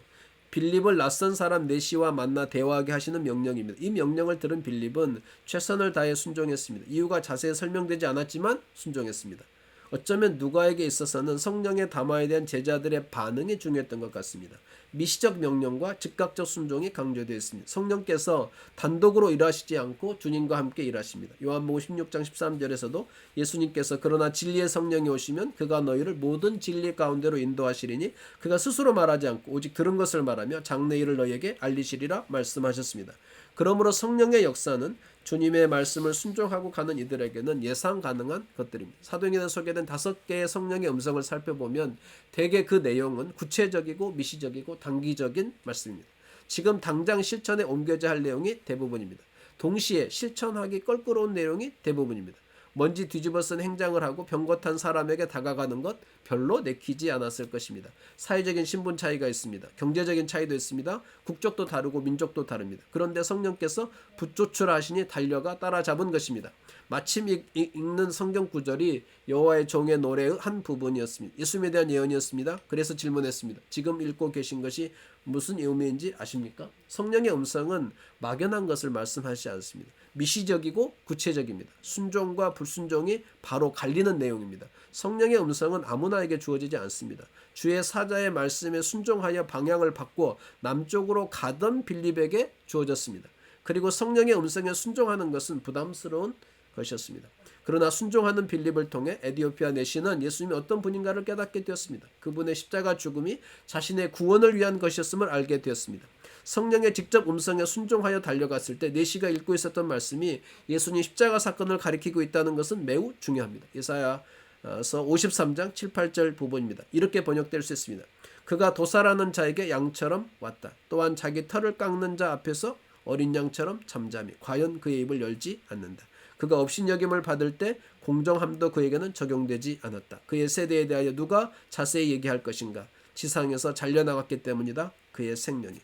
[SPEAKER 1] 빌립을 낯선 사람 네시와 만나 대화하게 하시는 명령입니다. 이 명령을 들은 빌립은 최선을 다해 순종했습니다. 이유가 자세히 설명되지 않았지만 순종했습니다. 어쩌면 누가에게 있어서는 성령에 담아야 된 제자들의 반응이 중요했던 것 같습니다. 미시적 명령과 즉각적 순종이 강조되어 있습니다. 성령께서 단독으로 일하시지 않고 주님과 함께 일하십니다. 요한복음 16장 13절에서도 예수님께서 그러나 진리의 성령이 오시면 그가 너희를 모든 진리 가운데로 인도하시리니 그가 스스로 말하지 않고 오직 들은 것을 말하며 장래 일을 너희에게 알리시리라 말씀하셨습니다. 그러므로 성령의 역사는 주님의 말씀을 순종하고 가는 이들에게는 예상 가능한 것들입니다. 사도행전에 소개된 5개의 성령의 음성을 살펴보면 대개 그 내용은 구체적이고 미시적이고 단기적인 말씀입니다. 지금 당장 실천에 옮겨져야 할 내용이 대부분입니다. 동시에 실천하기 껄끄러운 내용이 대부분입니다. 먼지 뒤집어 쓴 행장을 하고 병거 탄 사람에게 다가가는 것 별로 내키지 않았을 것입니다. 사회적인 신분 차이가 있습니다. 경제적인 차이도 있습니다. 국적도 다르고 민족도 다릅니다. 그런데 성령께서 붙조출하시니 달려가 따라잡은 것입니다. 마침 읽는 성경 구절이 여호와의 종의 노래의 한 부분이었습니다. 예수님에 대한 예언이었습니다. 그래서 질문했습니다. 지금 읽고 계신 것이 무슨 의미인지 아십니까? 성령의 음성은 막연한 것을 말씀하지 않습니다. 미시적이고 구체적입니다. 순종과 불순종이 바로 갈리는 내용입니다. 성령의 음성은 아무나에게 주어지지 않습니다. 주의 사자의 말씀에 순종하여 방향을 바꾸어 남쪽으로 가던 빌립에게 주어졌습니다. 그리고 성령의 음성에 순종하는 것은 부담스러운 것이었습니다. 그러나 순종하는 빌립을 통해 에디오피아 내시는 예수님이 어떤 분인가를 깨닫게 되었습니다. 그분의 십자가 죽음이 자신의 구원을 위한 것이었음을 알게 되었습니다. 성령의 직접 음성에 순종하여 달려갔을 때 내시가 읽고 있었던 말씀이 예수님 십자가 사건을 가리키고 있다는 것은 매우 중요합니다. 예사야서 53장 7, 8절 부분입니다. 이렇게 번역될 수 있습니다. 그가 도살하는 자에게 양처럼 왔다. 또한 자기 털을 깎는 자 앞에서 어린 양처럼 잠잠히 과연 그의 입을 열지 않는다. 그가 업신여김을 받을 때 공정함도 그에게는 적용되지 않았다. 그의 세대에 대하여 누가 자세히 얘기할 것인가? 지상에서 잘려나갔기 때문이다. 그의 생명이.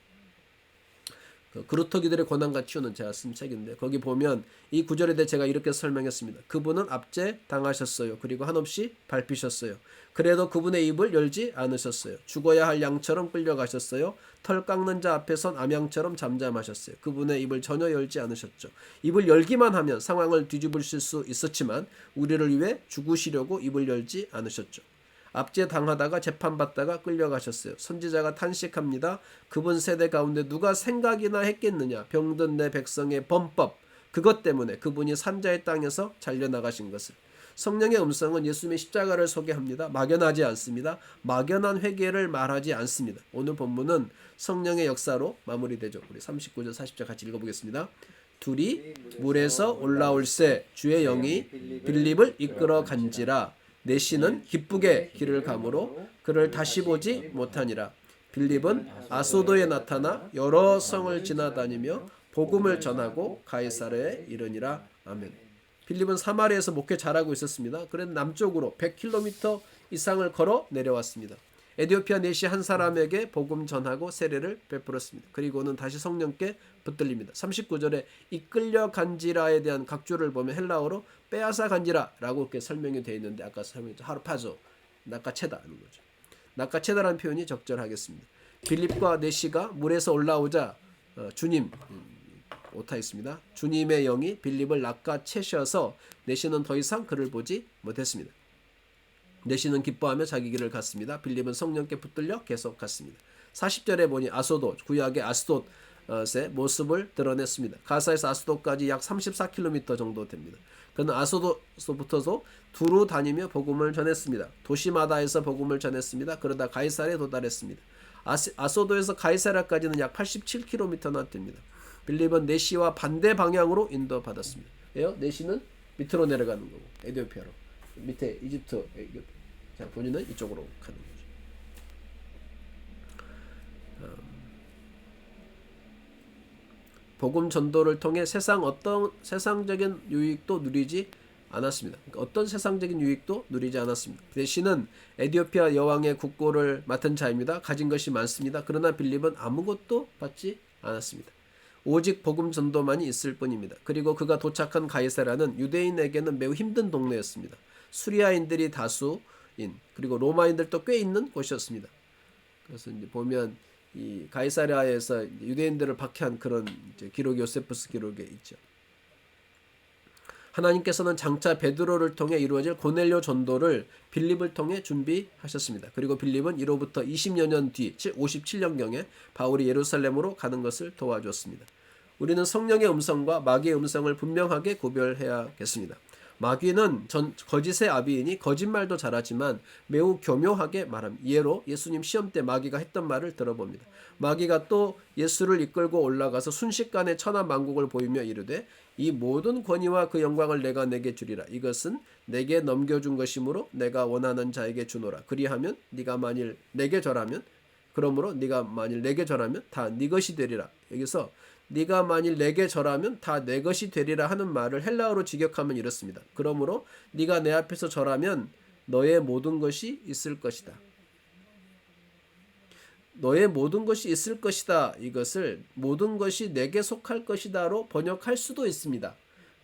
[SPEAKER 1] 그루터기들의 고난과 치유는 제가 쓴 책인데 거기 보면 이 구절에 대해 제가 이렇게 설명했습니다. 그분은 압제 당하셨어요. 그리고 한없이 밟히셨어요. 그래도 그분의 입을 열지 않으셨어요. 죽어야 할 양처럼 끌려가셨어요. 털 깎는 자 앞에선 암양처럼 잠잠하셨어요. 그분의 입을 전혀 열지 않으셨죠. 입을 열기만 하면 상황을 뒤집으실 수 있었지만 우리를 위해 죽으시려고 입을 열지 않으셨죠. 압제 당하다가 재판받다가 끌려가셨어요. 선지자가 탄식합니다. 그분 세대 가운데 누가 생각이나 했겠느냐. 병든 내 백성의 범법. 그것 때문에 그분이 산자의 땅에서 잘려나가신 것을. 성령의 음성은 예수님의 십자가를 소개합니다. 막연하지 않습니다. 막연한 회개를 말하지 않습니다. 오늘 본문은 성령의 역사로 마무리되죠. 우리 39절 40절 같이 읽어보겠습니다. 둘이 물에서 올라올새 주의 영이 빌립을 이끌어 간지라. 내시는 기쁘게 길을 가므로 그를 다시 보지 못하니라. 빌립은 아소도에 나타나 여러 성을 지나다니며 복음을 전하고 가이사랴에 이르니라. 아멘. 빌립은 사마리아에서 목회 잘하고 있었습니다. 그래서 남쪽으로 100km 이상을 걸어 내려왔습니다. 에디오피아 내시 한 사람에게 복음 전하고 세례를 베풀었습니다. 그리고는 다시 성령께 붙들립니다. 39절에 이끌려 간지라에 대한 각주를 보면 헬라어로 빼앗아 간지라라고 이렇게 설명이 되어 있는데 아까 설명했죠. 하르파조, 낚아채다 하는 거죠. 낚아채다라는 표현이 적절하겠습니다. 빌립과 내시가 물에서 올라오자 주님 오타 있습니다. 주님의 영이 빌립을 낚아채셔서 내시는 더 이상 그를 보지 못했습니다. 내시는 기뻐하며 자기 길을 갔습니다. 빌립은 성령께 붙들려 계속 갔습니다. 40절에 보니 아소도, 구약의 아스돗의 모습을 드러냈습니다. 가사에서 아스돗까지 약 34km 정도 됩니다. 그는 아소도서부터도 두루 다니며 복음을 전했습니다. 도시마다에서 복음을 전했습니다. 그러다 가이사랴에 도달했습니다. 아소도에서 가이사랴까지는 약 87km나 됩니다. 빌립은 내시와 반대 방향으로 인도받았습니다. 내시는 밑으로 내려가는 거고 에디오피아로. 밑에 이집트, 자 본인은 이쪽으로 가는 거죠. 복음 전도를 통해 어떤 세상적인 유익도 누리지 않았습니다. 그러니까 어떤 세상적인 유익도 누리지 않았습니다. 내시는 에디오피아 여왕의 국고를 맡은 자입니다. 가진 것이 많습니다. 그러나 빌립은 아무것도 받지 않았습니다. 오직 복음 전도만이 있을 뿐입니다. 그리고 그가 도착한 가이사랴는 유대인에게는 매우 힘든 동네였습니다. 수리아인들이 다수인 그리고 로마인들도 꽤 있는 곳이었습니다. 그래서 이제 보면 이 가이사랴에서 유대인들을 박해한 그런 이제 기록이 요세푸스 기록에 있죠. 하나님께서는 장차 베드로를 통해 이루어질 고넬료 전도를 빌립을 통해 준비하셨습니다. 그리고 빌립은 이로부터 20여 년 뒤, 즉 57년경에 바울이 예루살렘으로 가는 것을 도와주었습니다. 우리는 성령의 음성과 마귀의 음성을 분명하게 구별해야겠습니다. 마귀는 거짓의 아비이니 거짓말도 잘하지만 매우 교묘하게 말합니다. 예로 예수님 시험 때 마귀가 했던 말을 들어봅니다. 마귀가 또 예수를 이끌고 올라가서 순식간에 천하만국을 보이며 이르되 이 모든 권위와 그 영광을 내가 내게 주리라. 이것은 내게 넘겨준 것이므로 내가 원하는 자에게 주노라. 그리하면 네가 만일 내게 절하면 그러므로 네가 만일 내게 절하면 다 네 것이 되리라. 여기서 네가 만일 내게 절하면 다 내 것이 되리라 하는 말을 헬라어로 직역하면 이렇습니다. 그러므로 네가 내 앞에서 절하면 너의 모든 것이 있을 것이다. 너의 모든 것이 있을 것이다. 이것을 모든 것이 내게 속할 것이다로 번역할 수도 있습니다.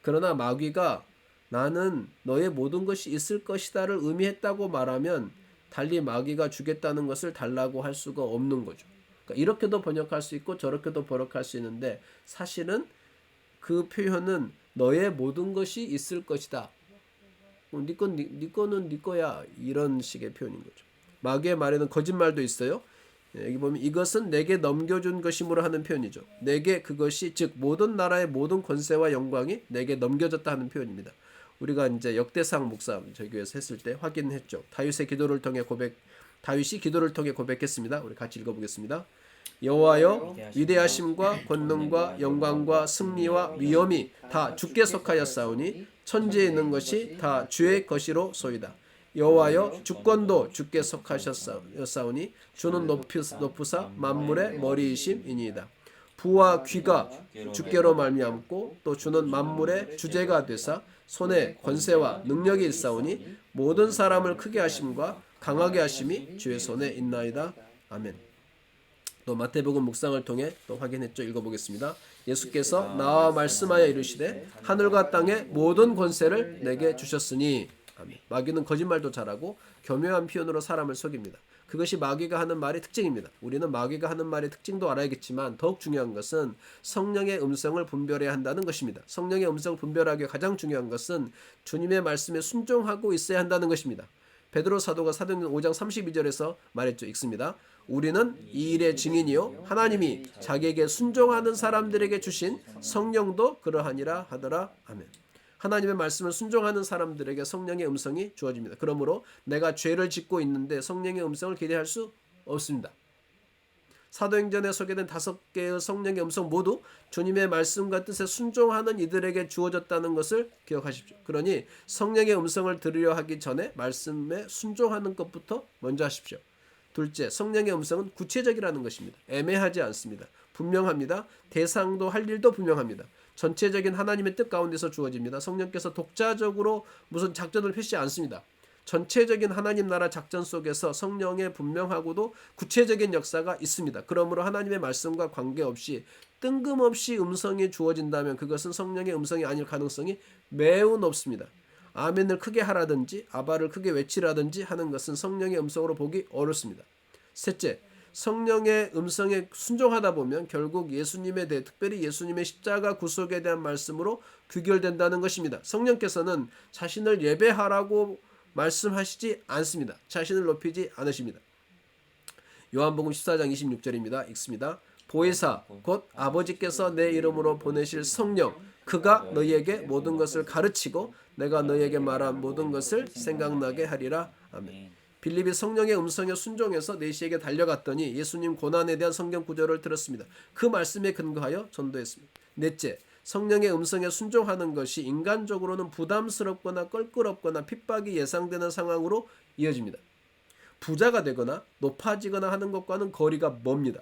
[SPEAKER 1] 그러나 마귀가 나는 너의 모든 것이 있을 것이다를 의미했다고 말하면 달리 마귀가 주겠다는 것을 달라고 할 수가 없는 거죠. 그러니까 이렇게도 번역할 수 있고 저렇게도 번역할 수 있는데 사실은 그 표현은 너의 모든 것이 있을 것이다. 네 거는 네 거야. 이런 식의 표현인 거죠. 마귀의 말에는 거짓말도 있어요. 여기 보면 이것은 내게 넘겨준 것이므로 하는 표현이죠. 내게 그것이 즉 모든 나라의 모든 권세와 영광이 내게 넘겨졌다 하는 표현입니다. 우리가 이제 역대상 목사님 저희 교회에서 했을 때 확인했죠. 다윗이 기도를 통해 고백했습니다. 우리 같이 읽어보겠습니다. 여호와여 위대하심과 권능과 영광과 승리와 위엄이 다 주께 속하였사오니 천지에 있는 것이 다 주의 것이로소이다. 여호와여 주권도 주께 속하셨사오니 주는 높으사 만물의 머리이심이니이다. 부와 귀가 주께로 말미암고 또 주는 만물의 주제가 되사 손에 권세와 능력이 있사오니 모든 사람을 크게 하심과 강하게 하심이 주의 손에 있나이다. 아멘. 또 마태복음 묵상을 통해 또 확인했죠. 읽어보겠습니다. 예수께서 나와 말씀하여 이르시되 하늘과 땅의 모든 권세를 내게 주셨으니. 아멘. 마귀는 거짓말도 잘하고 교묘한 표현으로 사람을 속입니다. 그것이 마귀가 하는 말의 특징입니다. 우리는 마귀가 하는 말의 특징도 알아야겠지만 더욱 중요한 것은 성령의 음성을 분별해야 한다는 것입니다. 성령의 음성을 분별하기 위해 가장 중요한 것은 주님의 말씀에 순종하고 있어야 한다는 것입니다. 베드로 사도가 사도행전 5장 32절에서 말했죠. 읽습니다. 우리는 이 일의 증인이요 하나님이 자기에게 순종하는 사람들에게 주신 성령도 그러하니라 하더라. 아멘. 하나님의 말씀을 순종하는 사람들에게 성령의 음성이 주어집니다. 그러므로 내가 죄를 짓고 있는데 성령의 음성을 기대할 수 없습니다. 사도행전에 소개된 5개의 성령의 음성 모두 주님의 말씀과 뜻에 순종하는 이들에게 주어졌다는 것을 기억하십시오. 그러니 성령의 음성을 들으려 하기 전에 말씀에 순종하는 것부터 먼저 하십시오. 둘째, 성령의 음성은 구체적이라는 것입니다. 애매하지 않습니다. 분명합니다. 대상도 할 일도 분명합니다. 전체적인 하나님의 뜻 가운데서 주어집니다. 성령께서 독자적으로 무슨 작전을 펼치지 않습니다. 전체적인 하나님 나라 작전 속에서 성령의 분명하고도 구체적인 역사가 있습니다. 그러므로 하나님의 말씀과 관계없이 뜬금없이 음성이 주어진다면 그것은 성령의 음성이 아닐 가능성이 매우 높습니다. 아멘을 크게 하라든지 아바를 크게 외치라든지 하는 것은 성령의 음성으로 보기 어렵습니다. 셋째, 성령의 음성에 순종하다 보면 결국 예수님에 대해 특별히 예수님의 십자가 구속에 대한 말씀으로 귀결된다는 것입니다. 성령께서는 자신을 예배하라고 말씀하시지 않습니다. 자신을 높이지 않으십니다. 요한복음 14장 26절입니다. 읽습니다. 보혜사 곧 아버지께서 내 이름으로 보내실 성령 그가 너희에게 모든 것을 가르치고 내가 너희에게 말한 모든 것을 생각나게 하리라. 아멘. 빌립이 성령의 음성에 순종해서 내시에게 달려갔더니 예수님 고난에 대한 성경 구절을 들었습니다. 그 말씀에 근거하여 전도했습니다. 넷째, 성령의 음성에 순종하는 것이 인간적으로는 부담스럽거나 껄끄럽거나 핍박이 예상되는 상황으로 이어집니다. 부자가 되거나 높아지거나 하는 것과는 거리가 멉니다.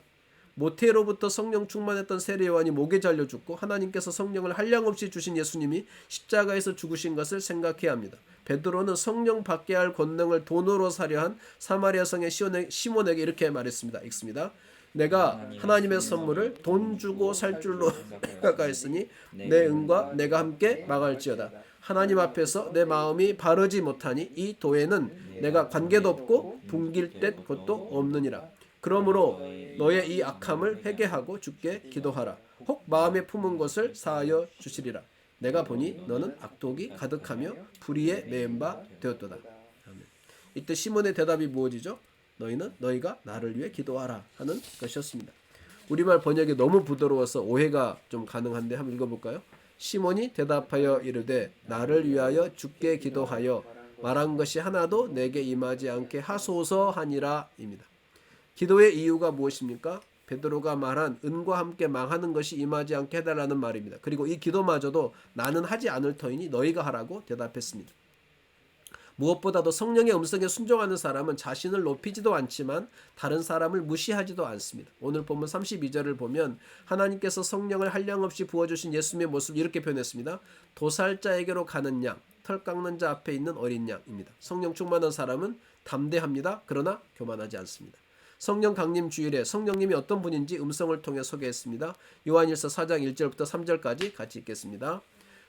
[SPEAKER 1] 모태로부터 성령 충만했던 세례 요한이 목에 잘려 죽고 하나님께서 성령을 한량없이 주신 예수님이 십자가에서 죽으신 것을 생각해야 합니다. 베드로는 성령 받게 할 권능을 돈으로 사려 한 사마리아 성의 시몬에게 이렇게 말했습니다. 읽습니다. 내가 하나님의 선물을 돈 주고 살 줄로 생각하였으니 내 은과 내가 함께 망할지어다. 하나님 앞에서 내 마음이 바르지 못하니 이 도에는 내가 관계도 없고 붕길 뗄 것도 없느니라. 그러므로 너의 이 악함을 회개하고 주께 기도하라. 혹 마음에 품은 것을 사하여 주시리라. 내가 보니 너는 악독이 가득하며 불의에 매은 바 되었도다. 아멘. 이때 시몬의 대답이 무엇이죠? 너희가 나를 위해 기도하라 하는 것이었습니다. 우리말 번역이 너무 부드러워서 오해가 좀 가능한데 한번 읽어볼까요? 시몬이 대답하여 이르되 나를 위하여 주께 기도하여 말한 것이 하나도 내게 임하지 않게 하소서 하니라 입니다. 기도의 이유가 무엇입니까? 베드로가 말한 은과 함께 망하는 것이 임하지 않게 해달라는 말입니다. 그리고 이 기도마저도 나는 하지 않을 터이니 너희가 하라고 대답했습니다. 무엇보다도 성령의 음성에 순종하는 사람은 자신을 높이지도 않지만 다른 사람을 무시하지도 않습니다. 오늘 본문 32절을 보면 하나님께서 성령을 한량없이 부어주신 예수님의 모습을 이렇게 표현했습니다. 도살자에게로 가는 양, 털 깎는 자 앞에 있는 어린 양입니다. 성령 충만한 사람은 담대합니다. 그러나 교만하지 않습니다. 성령 강림 주일에 성령님이 어떤 분인지 음성을 통해 소개했습니다. 요한일서 4장 1절부터 3절까지 같이 읽겠습니다.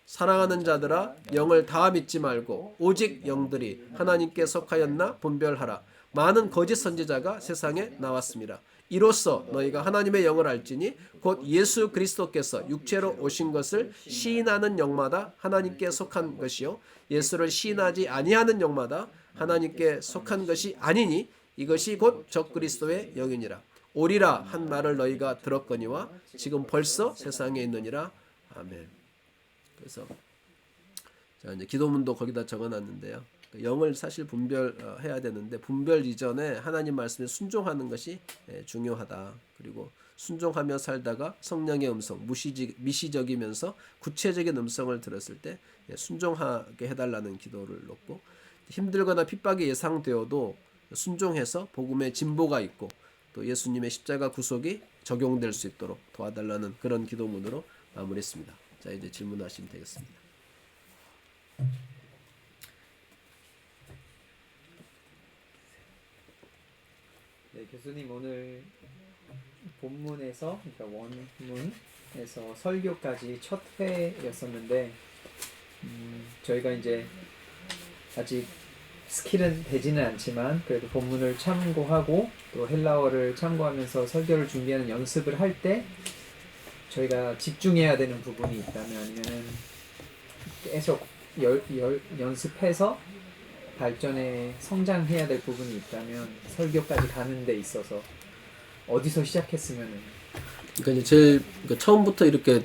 [SPEAKER 1] 사랑하는 자들아 영을 다 믿지 말고 오직 영들이 하나님께 속하였나 분별하라. 많은 거짓 선지자가 세상에 나왔습니다. 이로써 너희가 하나님의 영을 알지니 곧 예수 그리스도께서 육체로 오신 것을 시인하는 영마다 하나님께 속한 것이요 예수를 시인하지 아니하는 영마다 하나님께 속한 것이 아니니 이것이 곧 적그리스도의 영이니라. 오리라 한 말을 너희가 들었거니와 지금 벌써 세상에 있느니라. 아멘. 그래서 자 이제 기도문도 거기다 적어놨는데요. 영을 사실 분별해야 되는데 분별 이전에 하나님 말씀에 순종하는 것이 중요하다. 그리고 순종하며 살다가 성령의 음성, 미시적이면서 구체적인 음성을 들었을 때 순종하게 해달라는 기도를 놓고 힘들거나 핍박이 예상되어도 순종해서 복음의 진보가 있고 또 예수님의 십자가 구속이 적용될 수 있도록 도와달라는 그런 기도문으로 마무리했습니다. 자 이제 질문하시면 되겠습니다.
[SPEAKER 3] 네, 교수님 오늘 본문에서 그러니까 원문에서 설교까지 첫 회였었는데 저희가 이제 아직 스킬은 되지는 않지만 그래도 본문을 참고하고 또 헬라어를 참고하면서 설교를 준비하는 연습을 할 때 저희가 집중해야 되는 부분이 있다면 아니면은 계속 연습해서 발전에 성장해야 될 부분이 있다면 설교까지 가는 데 있어서 어디서 시작했으면은
[SPEAKER 1] 그러니까 이제 처음부터 이렇게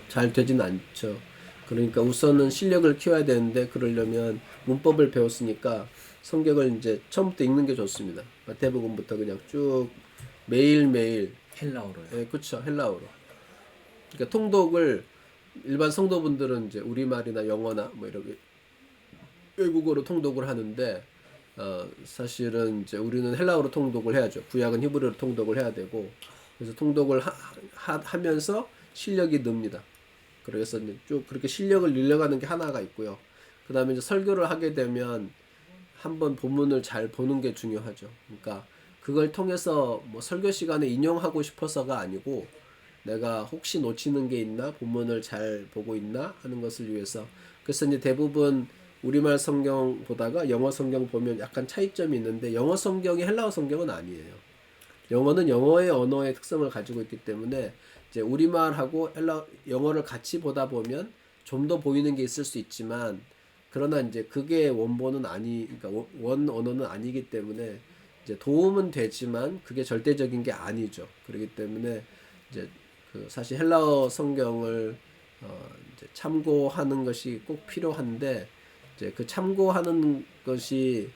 [SPEAKER 1] 잘 되진 않죠. 그러니까 우선은 실력을 키워야 되는데 그러려면 문법을 배웠으니까 성경을 이제 처음부터 읽는 게 좋습니다. 마태복음부터 그냥 쭉 매일매일
[SPEAKER 2] 헬라어로요.
[SPEAKER 1] 예, 그렇죠. 헬라어로. 그러니까 통독을 일반 성도분들은 이제 우리말이나 영어나 뭐 이렇게 외국어로 통독을 하는데 사실은 이제 우리는 헬라어로 통독을 해야죠. 구약은 히브리어로 통독을 해야 되고 그래서 통독을 하면서 실력이 늡니다. 그래서 이제 쭉 그렇게 실력을 늘려가는 게 하나가 있고요. 그 다음에 이제 설교를 하게 되면 한번 본문을 잘 보는 게 중요하죠. 그러니까 그걸 통해서 뭐 설교 시간에 인용하고 싶어서가 아니고 내가 혹시 놓치는 게 있나, 본문을 잘 보고 있나 하는 것을 위해서. 그래서 이제 대부분 우리말 성경 보다가 영어 성경 보면 약간 차이점이 있는데 영어 성경이 헬라어 성경은 아니에요. 영어는 영어의 언어의 특성을 가지고 있기 때문에 이제 우리말하고 영어를 같이 보다 보면 좀 더 보이는 게 있을 수 있지만 그러나 이제 그게 원본은 그러니까 원 언어는 아니기 때문에 이제 도움은 되지만 그게 절대적인 게 아니죠. 그렇기 때문에 이제 사실 헬라어 성경을 이제 참고하는 것이 꼭 필요한데 이제 그 참고하는 것이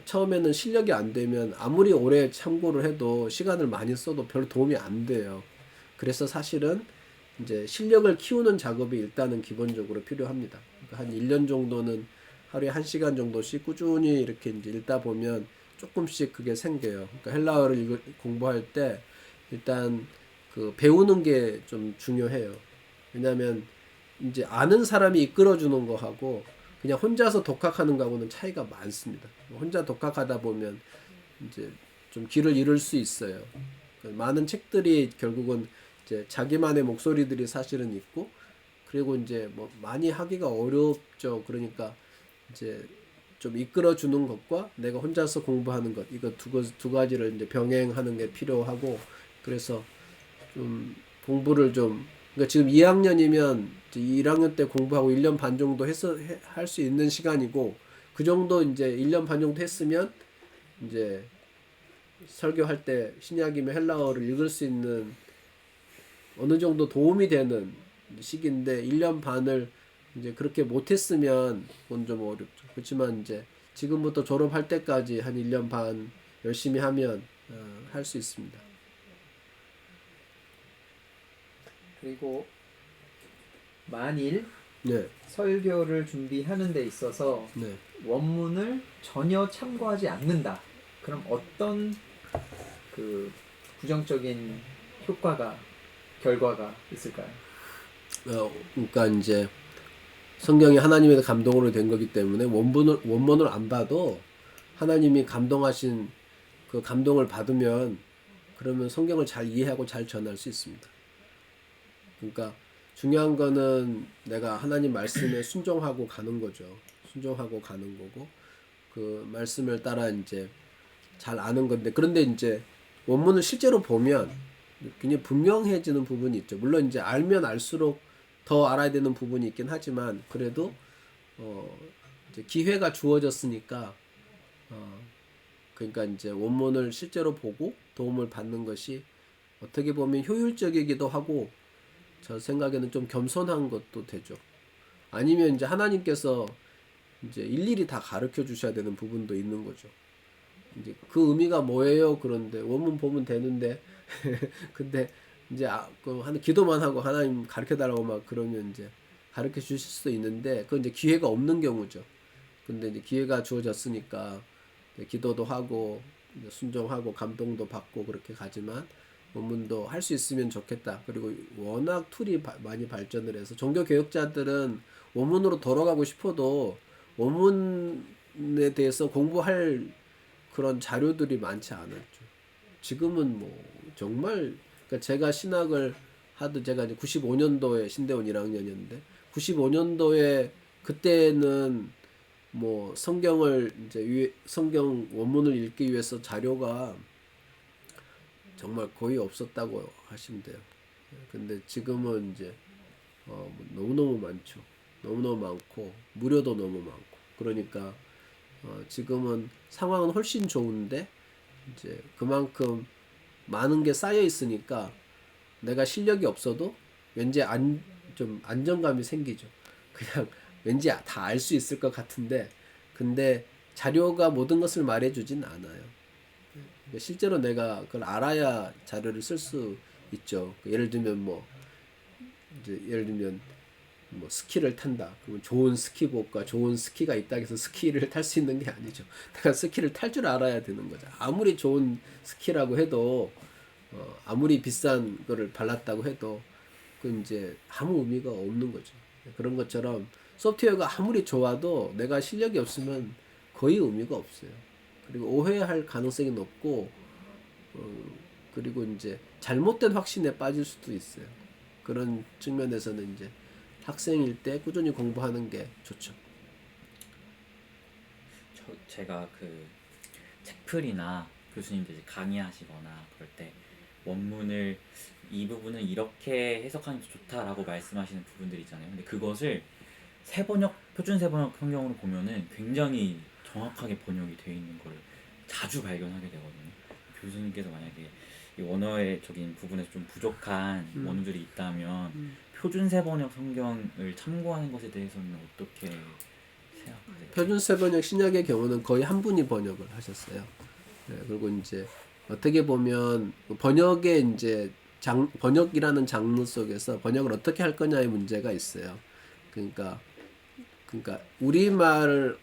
[SPEAKER 1] 처음에는 실력이 안 되면 아무리 오래 참고를 해도 시간을 많이 써도 별로 도움이 안 돼요. 그래서 사실은 이제 실력을 키우는 작업이 일단은 기본적으로 필요합니다. 그러니까 한 1년 정도는 하루에 1시간 정도씩 꾸준히 이렇게 이제 읽다 보면 조금씩 그게 생겨요. 그러니까 헬라어를 공부할 때 일단 그 배우는 게 좀 중요해요. 왜냐하면 이제 아는 사람이 이끌어주는 거하고 그냥 혼자서 독학하는 거하고는 차이가 많습니다. 혼자 독학하다 보면 이제 좀 길을 잃을 수 있어요. 많은 책들이 결국은 이제 자기만의 목소리들이 사실은 있고 그리고 이제 뭐 많이 하기가 어렵죠. 그러니까 이제 좀 이끌어주는 것과 내가 혼자서 공부하는 것 이거 두 가지를 이제 병행하는 게 필요하고 그래서 좀 공부를 좀 그러니까 지금 2학년이면 1학년 때 공부하고 1년 반 정도 할 수 있는 시간이고 그 정도 이제 1년 반 정도 했으면 이제 설교할 때 신약이면 헬라어를 읽을 수 있는 어느 정도 도움이 되는 시기인데 1년 반을 이제 그렇게 못했으면 그건 좀 어렵죠. 그렇지만 이제 지금부터 졸업할 때까지 한 1년 반 열심히 하면 할 수 있습니다.
[SPEAKER 3] 그리고 만일
[SPEAKER 1] 네.
[SPEAKER 3] 설교를 준비하는 데 있어서
[SPEAKER 1] 네.
[SPEAKER 3] 원문을 전혀 참고하지 않는다. 그럼 어떤 그 부정적인 결과가 있을까요?
[SPEAKER 1] 그러니까 이제 성경이 하나님의 감동으로 된 거기 때문에 원문을 안 봐도 하나님이 감동하신 그 감동을 받으면 그러면 성경을 잘 이해하고 잘 전할 수 있습니다. 그러니까 중요한 거는 내가 하나님 말씀에 순종하고 가는 거죠. 순종하고 가는 거고 그 말씀을 따라 이제 잘 아는 건데 그런데 이제 원문을 실제로 보면 굉장히 분명해지는 부분이 있죠. 물론 이제 알면 알수록 더 알아야 되는 부분이 있긴 하지만 그래도 이제 기회가 주어졌으니까 그러니까 이제 원문을 실제로 보고 도움을 받는 것이 어떻게 보면 효율적이기도 하고 저 생각에는 좀 겸손한 것도 되죠. 아니면 이제 하나님께서 이제 일일이 다 가르쳐 주셔야 되는 부분도 있는 거죠. 이제 그 의미가 뭐예요? 그런데 원문 보면 되는데 근데 이제 하는 기도만 하고 하나님 가르쳐 달라고 막 그러면 이제 가르쳐 주실 수도 있는데 그건 이제 기회가 없는 경우죠. 근데 이제 기회가 주어졌으니까 기도도 하고 순종하고 감동도 받고 그렇게 가지만 원문도 할 수 있으면 좋겠다. 그리고 워낙 툴이 많이 발전을 해서 종교 개혁자들은 원문으로 돌아가고 싶어도 원문에 대해서 공부할 그런 자료들이 많지 않았죠. 지금은 뭐 정말 그러니까 제가 신학을 하도 제가 이제 95년도에 신대원 1학년이었는데 95년도에 그때는 뭐 성경을 이제 성경 원문을 읽기 위해서 자료가 정말 거의 없었다고 하시면 돼요. 근데 지금은 이제 너무너무 많죠. 너무너무 많고 무료도 너무 많고 그러니까 지금은 상황은 훨씬 좋은데 이제 그만큼 많은 게 쌓여 있으니까 내가 실력이 없어도 왠지 좀 안정감이 생기죠. 그냥 왠지 다 알 수 있을 것 같은데 근데 자료가 모든 것을 말해주진 않아요. 그러니까 실제로 내가 그걸 알아야 자료를 쓸 수 있죠. 예를 들면 뭐 스키를 탄다. 그러면 좋은 스키복과 좋은 스키가 있다 해서 스키를 탈 수 있는 게 아니죠. 내가 스키를 탈 줄 알아야 되는 거죠. 아무리 좋은 스키라고 해도 아무리 비싼 거를 발랐다고 해도 그 이제 아무 의미가 없는 거죠. 그런 것처럼 소프트웨어가 아무리 좋아도 내가 실력이 없으면 거의 의미가 없어요. 그리고 오해할 가능성이 높고 그리고 이제 잘못된 확신에 빠질 수도 있어요. 그런 측면에서는 이제 학생일 때 꾸준히 공부하는 게 좋죠.
[SPEAKER 2] 제가 그 책플이나 교수님들이 강의하시거나 그럴 때 원문을 이 부분은 이렇게 해석하는 게 좋다라고 말씀하시는 부분들 있잖아요. 근데 그것을 표준 세번역 성경으로 보면은 굉장히 정확하게 번역이 되어 있는 걸 자주 발견하게 되거든요. 교수님께서 만약에 이 원어적인 부분에서 좀 부족한 원어들이 있다면 표준 세번역 성경을 참고하는 것에 대해서는 어떻게 생각하세요?
[SPEAKER 1] 표준 세번역 신약의 경우는 거의 한 분이 번역을 하셨어요. 네, 그리고 이제 어떻게 보면 번역의 이제 번역이라는 장르 속에서 번역을 어떻게 할 거냐의 문제가 있어요. 그러니까 우리말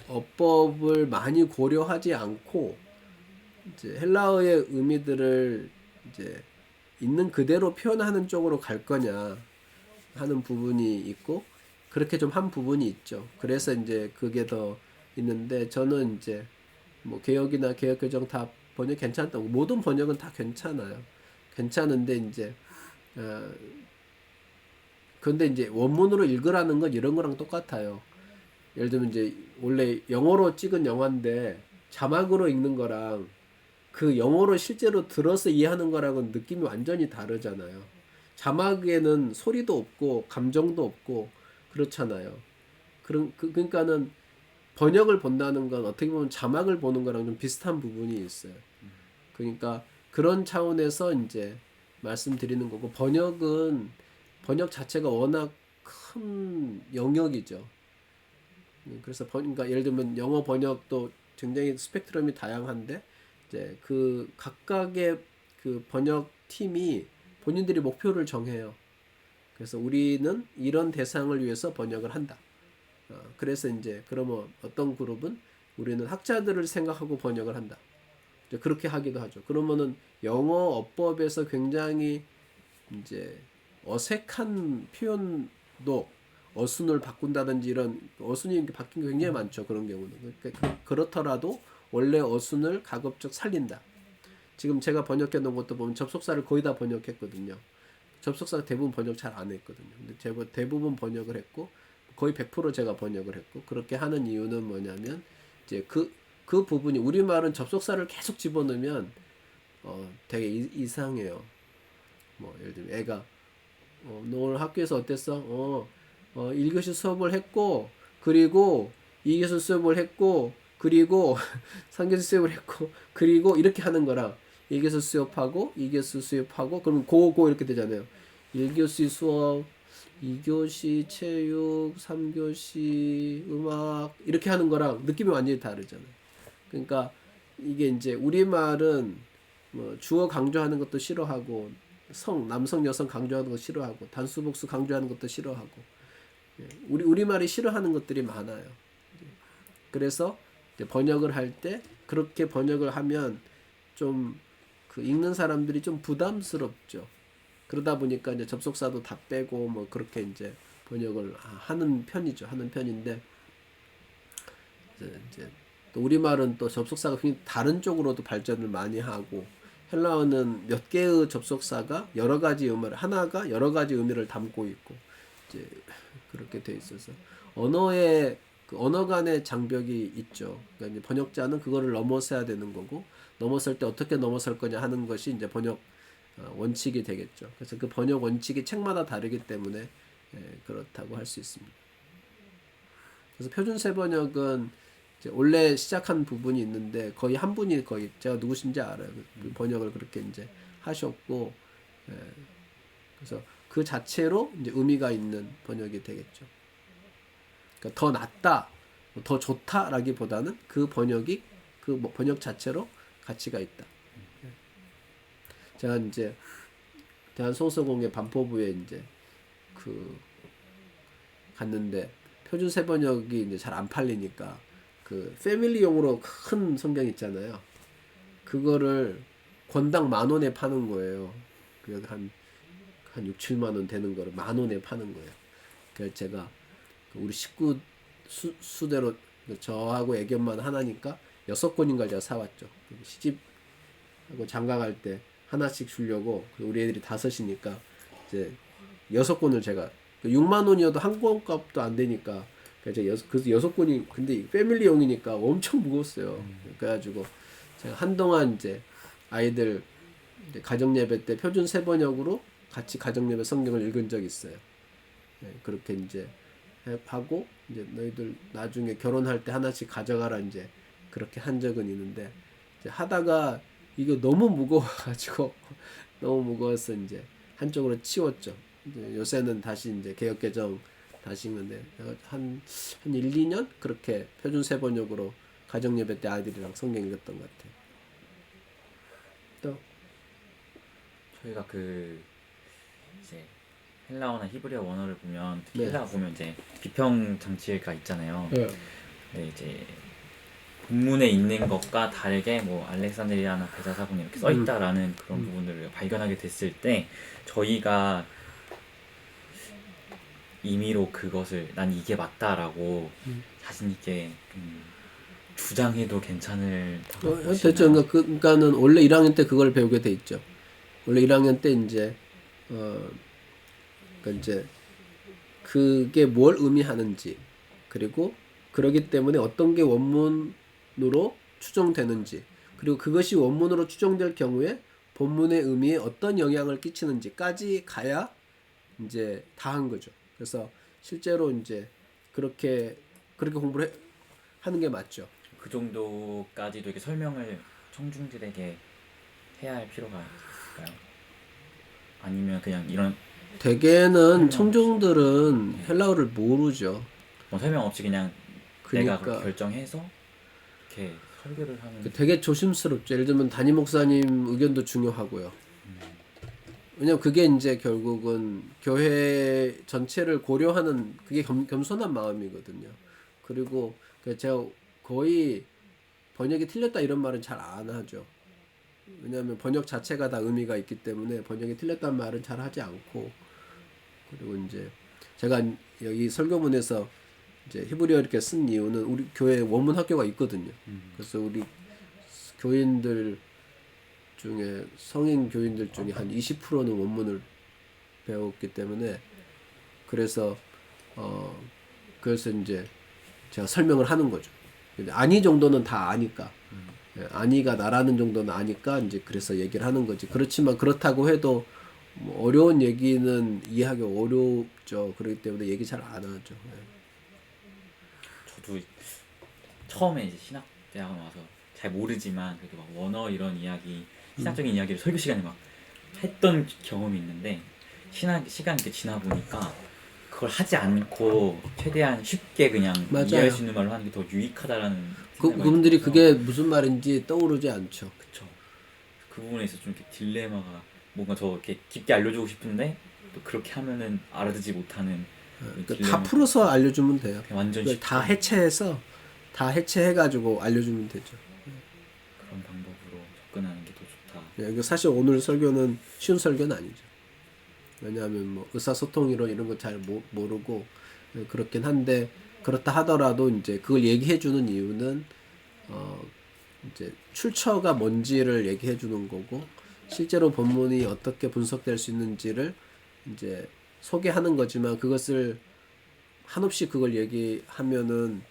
[SPEAKER 1] 어법을 많이 고려하지 않고 이제 헬라어의 의미들을 이제 있는 그대로 표현하는 쪽으로 갈 거냐 하는 부분이 있고 그렇게 좀 한 부분이 있죠. 그래서 이제 그게 더 있는데 저는 이제 뭐 개역이나 개역 개정 다 번역 괜찮다고 모든 번역은 다 괜찮아요. 괜찮은데 이제 그런데 이제 원문으로 읽으라는 건 이런 거랑 똑같아요. 예를 들면 이제 원래 영어로 찍은 영화인데 자막으로 읽는 거랑 그 영어로 실제로 들어서 이해하는 거랑은 느낌이 완전히 다르잖아요. 자막에는 소리도 없고 감정도 없고 그렇잖아요. 그러니까는 번역을 본다는 건 어떻게 보면 자막을 보는 거랑 좀 비슷한 부분이 있어요. 그러니까 그런 차원에서 이제 말씀드리는 거고 번역 자체가 워낙 큰 영역이죠. 그래서 그러니까 예를 들면 영어 번역도 굉장히 스펙트럼이 다양한데 이제 그 각각의 그 번역 팀이 본인들이 목표를 정해요. 그래서 우리는 이런 대상을 위해서 번역을 한다. 그래서 이제 그러면 어떤 그룹은 우리는 학자들을 생각하고 번역을 한다. 이제 그렇게 하기도 하죠. 그러면은 영어 어법에서 굉장히 이제 어색한 표현도 어순을 바꾼다든지 이런 어순이 바뀐 게 굉장히 많죠. 그런 경우는. 그렇더라도 원래 어순을 가급적 살린다. 지금 제가 번역해 놓은 것도 보면 접속사를 거의 다 번역했거든요. 접속사 대부분 번역 잘 안 했거든요. 근데 대부분 번역을 했고 거의 100% 제가 번역을 했고 그렇게 하는 이유는 뭐냐면 이제 그 부분이 우리말은 접속사를 계속 집어넣으면 되게 이상해요. 뭐 예를 들면 애가 너 오늘 학교에서 어땠어? 1교시 수업을 했고 그리고 2교시 수업을 했고 그리고 3교시 수업을 했고 그리고 이렇게 하는 거랑 1교시 수업하고 2교시 수업하고 그러면 고 이렇게 되잖아요. 1교시 수업 2교시 체육 3교시 음악 이렇게 하는 거랑 느낌이 완전히 다르잖아요. 그러니까 이게 이제 우리말은 뭐 주어 강조하는 것도 싫어하고 남성 여성 강조하는 거 싫어하고 단수 복수 강조하는 것도 싫어하고 우리말이 싫어하는 것들이 많아요. 그래서 이제 번역을 할 때 그렇게 번역을 하면 좀 그 읽는 사람들이 좀 부담스럽죠. 그러다 보니까 이제 접속사도 다 빼고 뭐 그렇게 이제 번역을 하는 편이죠. 하는 편인데 이제 또 우리말은 또 접속사가 굉장히 다른 쪽으로도 발전을 많이 하고 헬라어는 몇 개의 접속사가 여러 가지 의미를 하나가 여러 가지 의미를 담고 있고 이제 그렇게 돼 있어서 언어의 그 언어 간의 장벽이 있죠. 그러니까 이제 번역자는 그거를 넘어서야 되는 거고 넘어설 때 어떻게 넘어설 거냐 하는 것이 이제 번역 원칙이 되겠죠. 그래서 그 번역 원칙이 책마다 다르기 때문에 그렇다고 할 수 있습니다. 그래서 표준세 번역은 이제 원래 시작한 부분이 있는데 거의 한 분이 거의 제가 누구신지 알아요. 그 번역을 그렇게 이제 하셨고 그래서 그 자체로 이제 의미가 있는 번역이 되겠죠. 그러니까 더 낫다, 더 좋다라기보다는 그 번역이 그 번역 자체로 가치가 있다. 제가 이제 대한송서공회 반포부에 이제 그 갔는데 표준세 번역이 이제 잘 안 팔리니까 그 패밀리용으로 큰 성경 있잖아요. 그거를 권당 10,000원에 파는 거예요. 그 한 6, 7만 원 되는 거를 10,000원에 파는 거예요. 그래서 제가 우리 식구 수대로 저하고 애견만 하나니까 6권인가 제가 사왔죠. 시집하고 장가갈 때 하나씩 주려고 우리 애들이 5이니까 이제 6권을 제가 6만 원이어도 한 권 값도 안 되니까 그래서 6권이 근데 패밀리용이니까 엄청 무거웠어요. 그래가지고 제가 한동안 이제 아이들 이제 가정 예배 때 표준 세 번역으로 같이 가정 예배 성경을 읽은 적이 있어요. 네, 그렇게 이제 하고 이제 너희들 나중에 결혼할 때 하나씩 가져가라 이제 그렇게 한 적은 있는데 이제 하다가 이게 너무 무거워가지고 너무 무거워서 이제 한쪽으로 치웠죠. 이제 요새는 다시 이제 개역 개정 다시 읽는데 한 1, 2년 그렇게 표준 세 번역으로 가정 예배 때 아이들이랑 성경 읽었던 것 같아요. 또
[SPEAKER 2] 저희가 그 이제 헬라어나 히브리어 원어를 보면 특히
[SPEAKER 1] 네.
[SPEAKER 2] 헬라어 보면 이제 비평 장치가 있잖아요.
[SPEAKER 1] 네.
[SPEAKER 2] 네, 이제 본문에 있는 것과 다르게 뭐 알렉산드리아나 대자사본이 이렇게 써 있다라는 그런 부분들을 발견하게 됐을 때 저희가 임의로 그것을 난 이게 맞다라고 자신 있게 주장해도 괜찮을
[SPEAKER 1] 됐죠. 그러니까는 원래 1학년 때 그걸 배우게 돼 있죠. 원래 1학년 때 이제 그러니까 이제 그게 뭘 의미하는지 그리고 그러기 때문에 어떤 게 원문으로 추정되는지 그리고 그것이 원문으로 추정될 경우에 본문의 의미에 어떤 영향을 끼치는지까지 가야 이제 다 한 거죠. 그래서 실제로 이제 그렇게 공부를 하는 게 맞죠.
[SPEAKER 2] 그 정도까지도 이렇게 설명을 청중들에게 해야 할 필요가 있을까요? 아니면 그냥 이런
[SPEAKER 1] 대개는 청중들은 헬라어를 모르죠.
[SPEAKER 2] 뭐 설명 없이 그냥 내가
[SPEAKER 1] 그러니까
[SPEAKER 2] 그렇게 결정해서 이렇게 설교를 하는
[SPEAKER 1] 되게 조심스럽죠. 예를 들면 담임 목사님 의견도 중요하고요. 왜냐면 그게 이제 결국은 교회 전체를 고려하는 그게 겸손한 마음이거든요. 그리고 제가 거의 번역이 틀렸다 이런 말은 잘 안 하죠. 왜냐하면 번역 자체가 다 의미가 있기 때문에 번역이 틀렸다는 말은 잘 하지 않고 그리고 이제 제가 여기 설교문에서 이제 히브리어 이렇게 쓴 이유는 우리 교회 원문 학교가 있거든요. 그래서 우리 교인들 중에 성인 교인들 중에 한 20%는 원문을 배웠기 때문에 그래서 이제 제가 설명을 하는 거죠. 아니 정도는 다 아니까 아니가 나라는 정도는 아니까 이제 그래서 얘기를 하는 거지. 그렇지만 그렇다고 해도 뭐 어려운 얘기는 이해하기 어렵죠. 그렇기 때문에 얘기 잘 안 하죠.
[SPEAKER 2] 저도 처음에 이제 신학대학원 와서 잘 모르지만 그래도 막 원어 이런 이야기 신학적인 이야기를 설교 시간에 막 했던 경험이 있는데 시간이 이렇게 지나 보니까 그걸 하지 않고 최대한 쉽게 그냥
[SPEAKER 1] 맞아요.
[SPEAKER 2] 이해할 수 있는 말로 하는 게 더 유익하다라는 생각이
[SPEAKER 1] 그분들이
[SPEAKER 2] 들어서
[SPEAKER 1] 그게 무슨 말인지 떠오르지 않죠.
[SPEAKER 2] 그쵸. 그 부분에서 좀 이렇게 딜레마가 뭔가 더 이렇게 깊게 알려주고 싶은데 또 그렇게 하면은 알아듣지 못하는
[SPEAKER 1] 그러니까 다 풀어서 알려주면 돼요.
[SPEAKER 2] 완전
[SPEAKER 1] 그걸
[SPEAKER 2] 쉽게
[SPEAKER 1] 다 해체해서 다 해체해가지고 알려주면 되죠.
[SPEAKER 2] 그런 방법으로 접근하는 게 더 좋다.
[SPEAKER 1] 네, 사실 오늘 설교는 쉬운 설교는 아니죠. 왜냐하면 뭐 의사소통이론 이런 거 잘 모르고 그렇긴 한데 그렇다 하더라도 이제 그걸 얘기해 주는 이유는 이제 출처가 뭔지를 얘기해 주는 거고 실제로 본문이 어떻게 분석될 수 있는지를 이제 소개하는 거지만 그것을 한없이 그걸 얘기하면은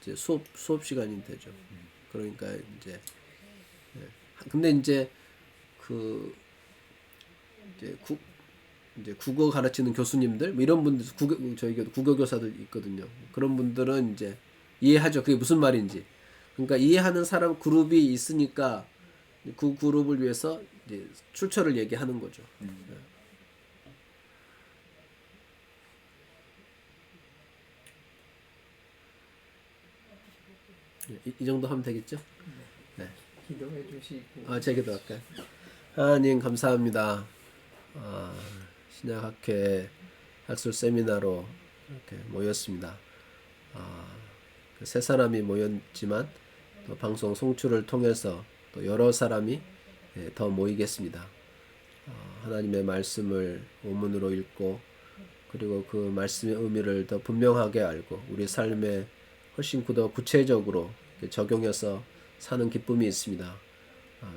[SPEAKER 1] 이제 수업 시간이 되죠. 그러니까 이제 근데 이제 그 이제 국어 가르치는 교수님들 뭐 이런 분들 저희 국어 교사들 있거든요. 그런 분들은 이제 이해하죠. 그게 무슨 말인지. 그러니까 이해하는 사람 그룹이 있으니까 그 그룹을 위해서 이제 출처를 얘기하는 거죠. 이 정도 하면 되겠죠? 네.
[SPEAKER 3] 기도해 주시고
[SPEAKER 1] 제가 기도할까요? 하나님 감사합니다. 신약학회 학술 세미나로 이렇게 모였습니다. 세 사람이 모였지만 또 방송 송출을 통해서 또 여러 사람이 더 모이겠습니다. 하나님의 말씀을 원문으로 읽고 그리고 그 말씀의 의미를 더 분명하게 알고 우리 삶에 훨씬 더 구체적으로 적용해서 사는 기쁨이 있습니다.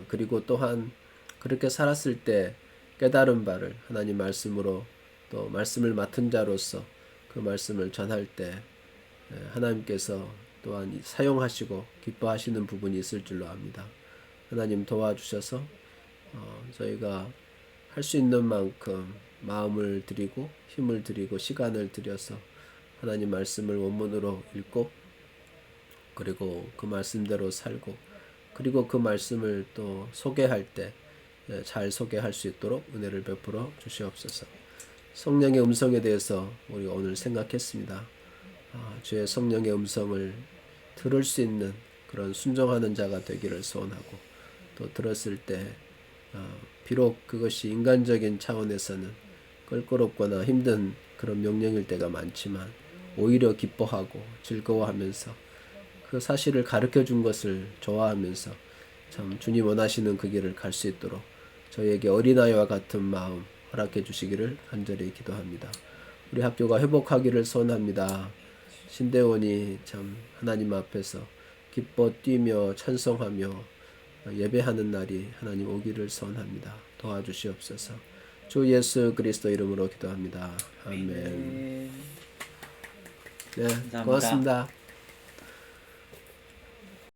[SPEAKER 1] 그리고 또한 그렇게 살았을 때 깨달은 바를 하나님 말씀으로 또 말씀을 맡은 자로서 그 말씀을 전할 때 하나님께서 또한 사용하시고 기뻐하시는 부분이 있을 줄로 압니다. 하나님 도와주셔서 저희가 할 수 있는 만큼 마음을 드리고 힘을 드리고 시간을 들여서 하나님 말씀을 원문으로 읽고 그리고 그 말씀대로 살고 그리고 그 말씀을 또 소개할 때 잘 소개할 수 있도록 은혜를 베풀어 주시옵소서. 성령의 음성에 대해서 우리 오늘 생각했습니다. 주의 성령의 음성을 들을 수 있는 그런 순종하는 자가 되기를 소원하고 또 들었을 때 비록 그것이 인간적인 차원에서는 껄끄럽거나 힘든 그런 명령일 때가 많지만 오히려 기뻐하고 즐거워하면서 그 사실을 가르쳐 준 것을 좋아하면서 참 주님 원하시는 그 길을 갈 수 있도록 저희에게 어린아이와 같은 마음 허락해 주시기를 간절히 기도합니다. 우리 학교가 회복하기를 소원합니다. 신대원이 참 하나님 앞에서 기뻐 뛰며 찬송하며 예배하는 날이 하나님 오기를 소원합니다. 도와주시옵소서. 주 예수 그리스도 이름으로 기도합니다. 아멘. 네,
[SPEAKER 2] 감사합니다.
[SPEAKER 1] 고맙습니다.